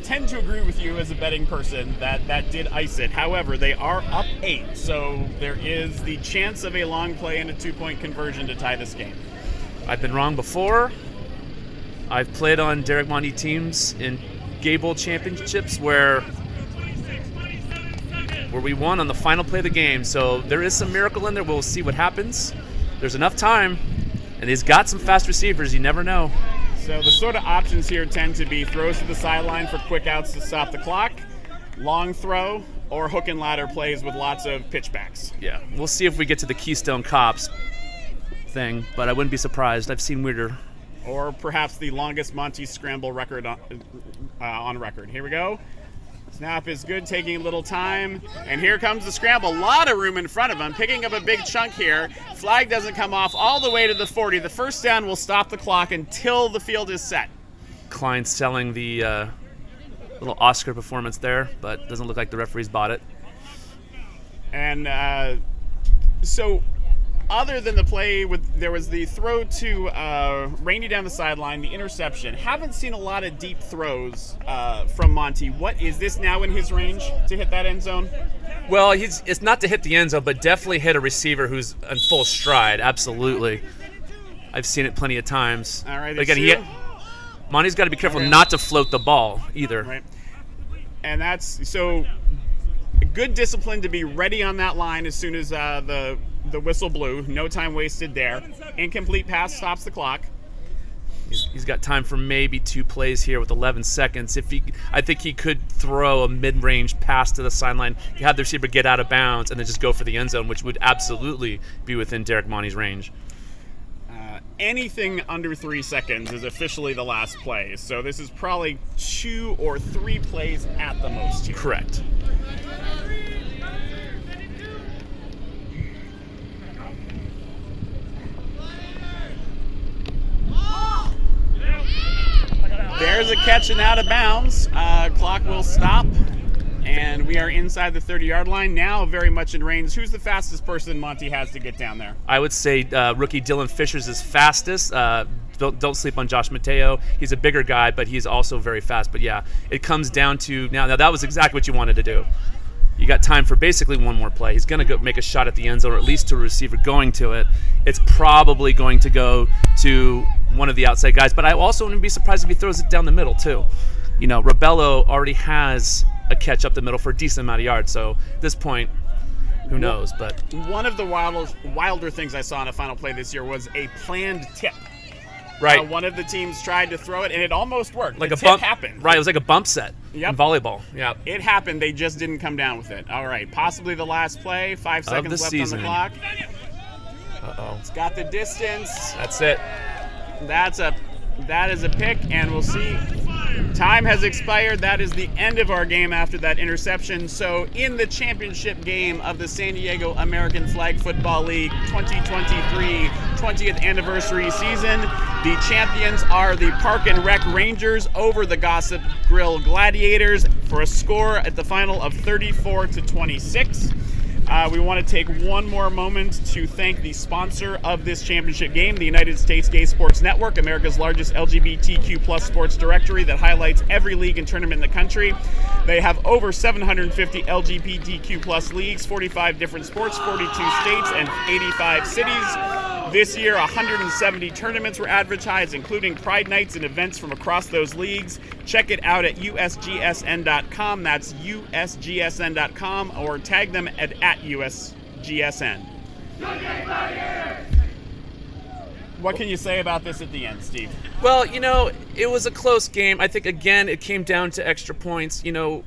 A: tend to agree with you as a betting person that did ice it. However, they are up 8, so there is the chance of a long play and a 2-point conversion to tie this game.
B: I've been wrong before. I've played on Derek Monty teams in Gay Bowl championships where we won on the final play of the game. So there is some miracle in there. We'll see what happens. There's enough time, and he's got some fast receivers. You never know.
A: So the sort of options here tend to be throws to the sideline for quick outs to stop the clock, long throw, or hook and ladder plays with lots of pitchbacks.
B: Yeah, we'll see if we get to the Keystone Cops thing, but I wouldn't be surprised. I've seen weirder.
A: Or perhaps the longest Monty scramble record on record. Here we go. Snap is good, taking a little time. And here comes the scramble. A lot of room in front of him, picking up a big chunk here. Flag doesn't come off all the way to the 40. The first down will stop the clock until the field is set.
B: Klein selling the little Oscar performance there, but doesn't look like the referees bought it.
A: And so other than the play, there was the throw to Rainey down the sideline, the interception. Haven't seen a lot of deep throws from Monty. What is this now in his range to hit that end zone?
B: Well, it's not to hit the end zone, but definitely hit a receiver who's in full stride. Absolutely. I've seen it plenty of times.
A: All right.
B: But again, Monty's got to be careful not to float the ball either.
A: Right. And that's so good discipline to be ready on that line as soon as the whistle blew. No time wasted there. Incomplete pass stops the clock.
B: He's got time for maybe 2 plays here with 11 seconds. I think he could throw a mid-range pass to the sideline, have the receiver get out of bounds, and then just go for the end zone, which would absolutely be within Derek Monty's range.
A: Anything under 3 seconds is officially the last play. So this is probably 2 or 3 plays at the most here.
B: Correct.
A: There's a catch and out of bounds. Clock will stop, and we are inside the 30-yard line. Now very much in range. Who's the fastest person Monty has to get down there?
B: I would say rookie Dylan Fisher's is fastest. Don't sleep on Josh Mateo. He's a bigger guy, but he's also very fast. But yeah, it comes down to now that was exactly what you wanted to do. You got time for basically 1 more play. He's going to go make a shot at the end zone, or at least to a receiver going to it. It's probably going to go to one of the outside guys, but I also wouldn't be surprised if he throws it down the middle too. You know, Rebello already has a catch up the middle for a decent amount of yards, so at this point, who knows? But
A: one of the wilder things I saw in a final play this year was a planned tip.
B: right,
A: One of the teams tried to throw it, and it almost worked.
B: like
A: the
B: a
A: tip
B: bump
A: happened.
B: Right, it was like a bump set
A: Yep.
B: in volleyball. Yeah.
A: It happened. They just didn't come down with it. All right, possibly the last play. 5
B: the
A: seconds left
B: season.
A: on the clock.
B: Uh-oh.
A: It's got the distance.
B: That's it.
A: That is a pick, and we'll see. Time has expired. That is the end of our game after that interception. So in the championship game of the San Diego American Flag Football League 2023 20th anniversary season, the champions are the Park and Rec Rangers over the Gossip Grill Gladiators for a score at the final of 34-26. We want to take one more moment to thank the sponsor of this championship game, the United States Gay Sports Network, America's largest LGBTQ plus sports directory that highlights every league and tournament in the country. They have over 750 LGBTQ plus leagues, 45 different sports, 42 states, and 85 cities. This year, 170 tournaments were advertised, including Pride Nights and events from across those leagues. Check it out at usgsn.com. That's usgsn.com, or tag them at usgsn. What can you say about this at the end, Steve?
B: Well, it was a close game. I think, again, it came down to extra points, and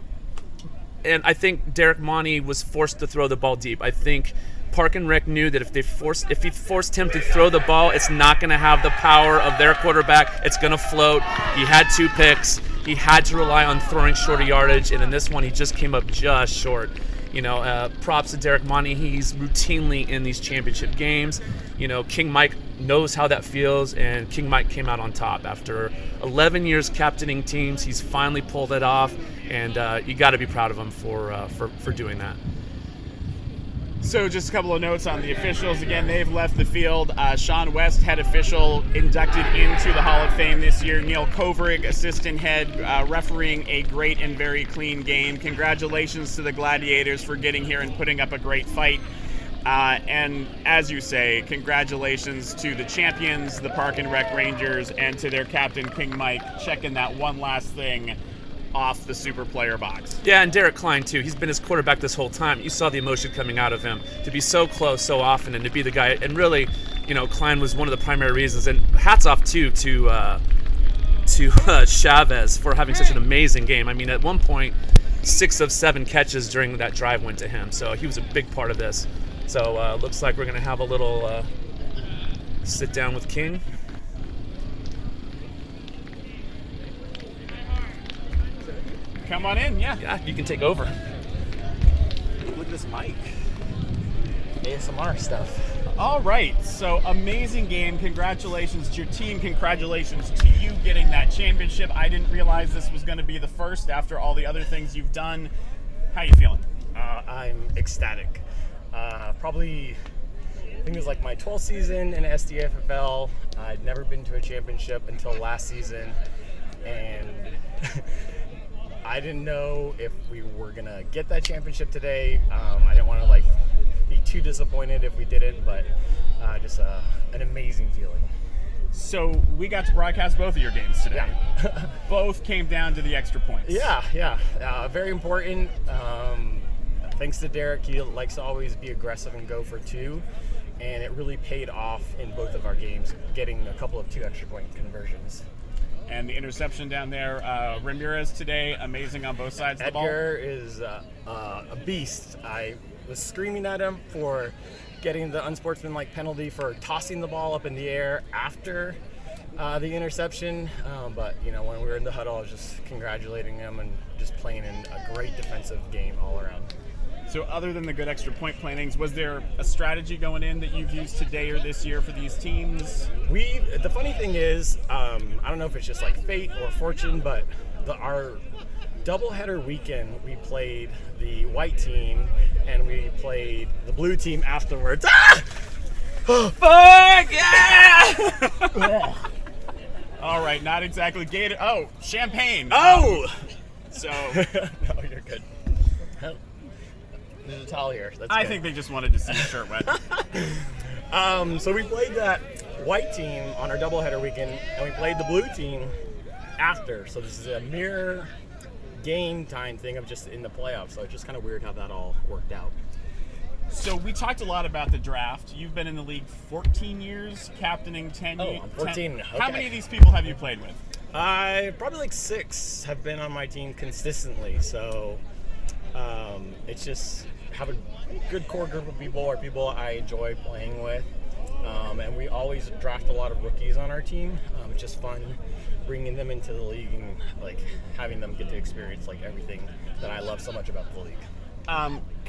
B: I think Derek Monty was forced to throw the ball deep. I think Park and Rec knew that if he forced him to throw the ball, it's not going to have the power of their quarterback. It's going to float. He had 2 picks. He had to rely on throwing shorter yardage, and in this one, he just came up just short. Props to Derek Monty. He's routinely in these championship games. King Mike knows how that feels, and King Mike came out on top. After 11 years captaining teams, he's finally pulled it off, and you got to be proud of him for doing that.
A: So just a couple of notes on the officials. Again, they've left the field. Sean West, head official, inducted into the Hall of Fame this year. Neil Kovrig, assistant head, refereeing a great and very clean game. Congratulations to the Gladiators for getting here and putting up a great fight. And as you say, congratulations to the champions, the Park and Rec Rangers, and to their captain, King Mike, checking that one last thing off the super player box.
B: Yeah, and Derek Klein too. He's been his quarterback this whole time. You saw the emotion coming out of him to be so close so often and to be the guy. And really, Klein was one of the primary reasons. And hats off too to Chavez for having such an amazing game. I mean, at one point, 6 of 7 catches during that drive went to him. So he was a big part of this. So looks like we're going to have a little sit down with King.
A: Come on in, yeah.
B: Yeah, you can take over.
D: Look at this mic. ASMR stuff.
A: All right, so amazing game. Congratulations to your team. Congratulations to you getting that championship. I didn't realize this was going to be the first after all the other things you've done. How you feeling?
D: I'm ecstatic. Probably, I think it was like my 12th season in SDAFFL. I'd never been to a championship until last season, and I didn't know if we were gonna get that championship today. I didn't want to be too disappointed if we didn't, but just an amazing feeling.
A: So we got to broadcast both of your games today.
D: Yeah.
A: Both came down to the extra points.
D: Yeah. Very important. Thanks to Derek, he likes to always be aggressive and go for 2, and it really paid off in both of our games, getting a couple of 2 extra point conversions.
A: And the interception down there, Ramirez today, amazing on both sides of the ball.
D: Edgar is a beast. I was screaming at him for getting the unsportsmanlike penalty for tossing the ball up in the air after the interception. But when we were in the huddle, I was just congratulating him and just playing in a great defensive game all around.
A: So other than the good extra point plannings, was there a strategy going in that you've used today or this year for these teams?
D: The funny thing is, I don't know if it's just like fate or fortune, but our doubleheader weekend, we played the white team and we played the blue team afterwards. Ah!
A: Fuck yeah! All right, not exactly Gator. Oh, champagne.
D: Oh!
A: So
D: No, you're good. There's a towel here. That's
A: I
D: good.
A: think they just wanted to see your shirt wet.
D: So we played that white team on our doubleheader weekend, and we played the blue team after. So this is a mirror game time thing of just in the playoffs. So it's just kind of weird how that all worked out.
A: So we talked a lot about the draft. You've been in the league 14 years, captaining 10 years.
D: Oh, I'm 14.
A: 10.
D: Okay.
A: How many of these people have you played with?
D: Probably like 6 have been on my team consistently. So it's just have a good core group of people or people I enjoy playing with. And we always draft a lot of rookies on our team. It's just fun bringing them into the league and like having them get to experience like everything that I love so much about the league.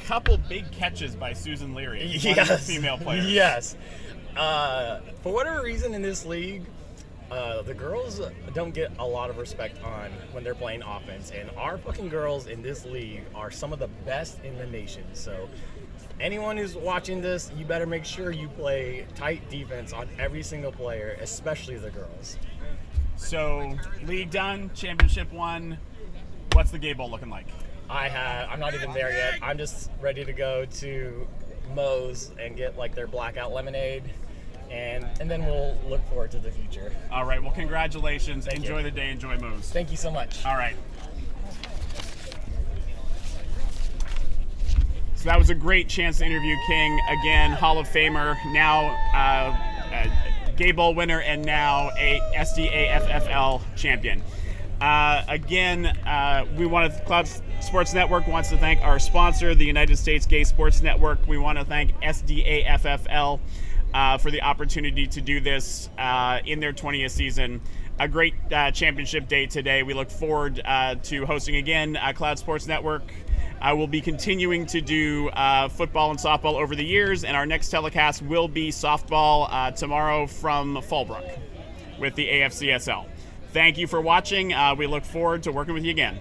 A: Couple big catches by Susan Leary, one of the female players.
D: Yes. For whatever reason in this league, the girls don't get a lot of respect on when they're playing offense, and our fucking girls in this league are some of the best in the nation. So anyone who's watching this, you better make sure you play tight defense on every single player, especially the girls.
A: So league done, championship won. What's the gay bowl looking like?
D: I'm not even there yet. I'm just ready to go to Moe's and get like their blackout lemonade, and then we'll look forward to the future.
A: All right. Well, congratulations.
D: Thank
A: Enjoy
D: you.
A: the day. Enjoy Moe's.
D: Thank you so much.
A: All right. So that was a great chance to interview King again, Hall of Famer, now Gay Bowl winner, and now a SDAFFL champion. We want to, Cloud Sports Network wants to thank our sponsor, the United States Gay Sports Network. We want to thank SDAFFL for the opportunity to do this in their 20th season. A great championship day today. We look forward to hosting again. Cloud Sports Network will be continuing to do football and softball over the years, and our next telecast will be softball tomorrow from Fallbrook with the AFCSL. Thank you for watching. We look forward to working with you again.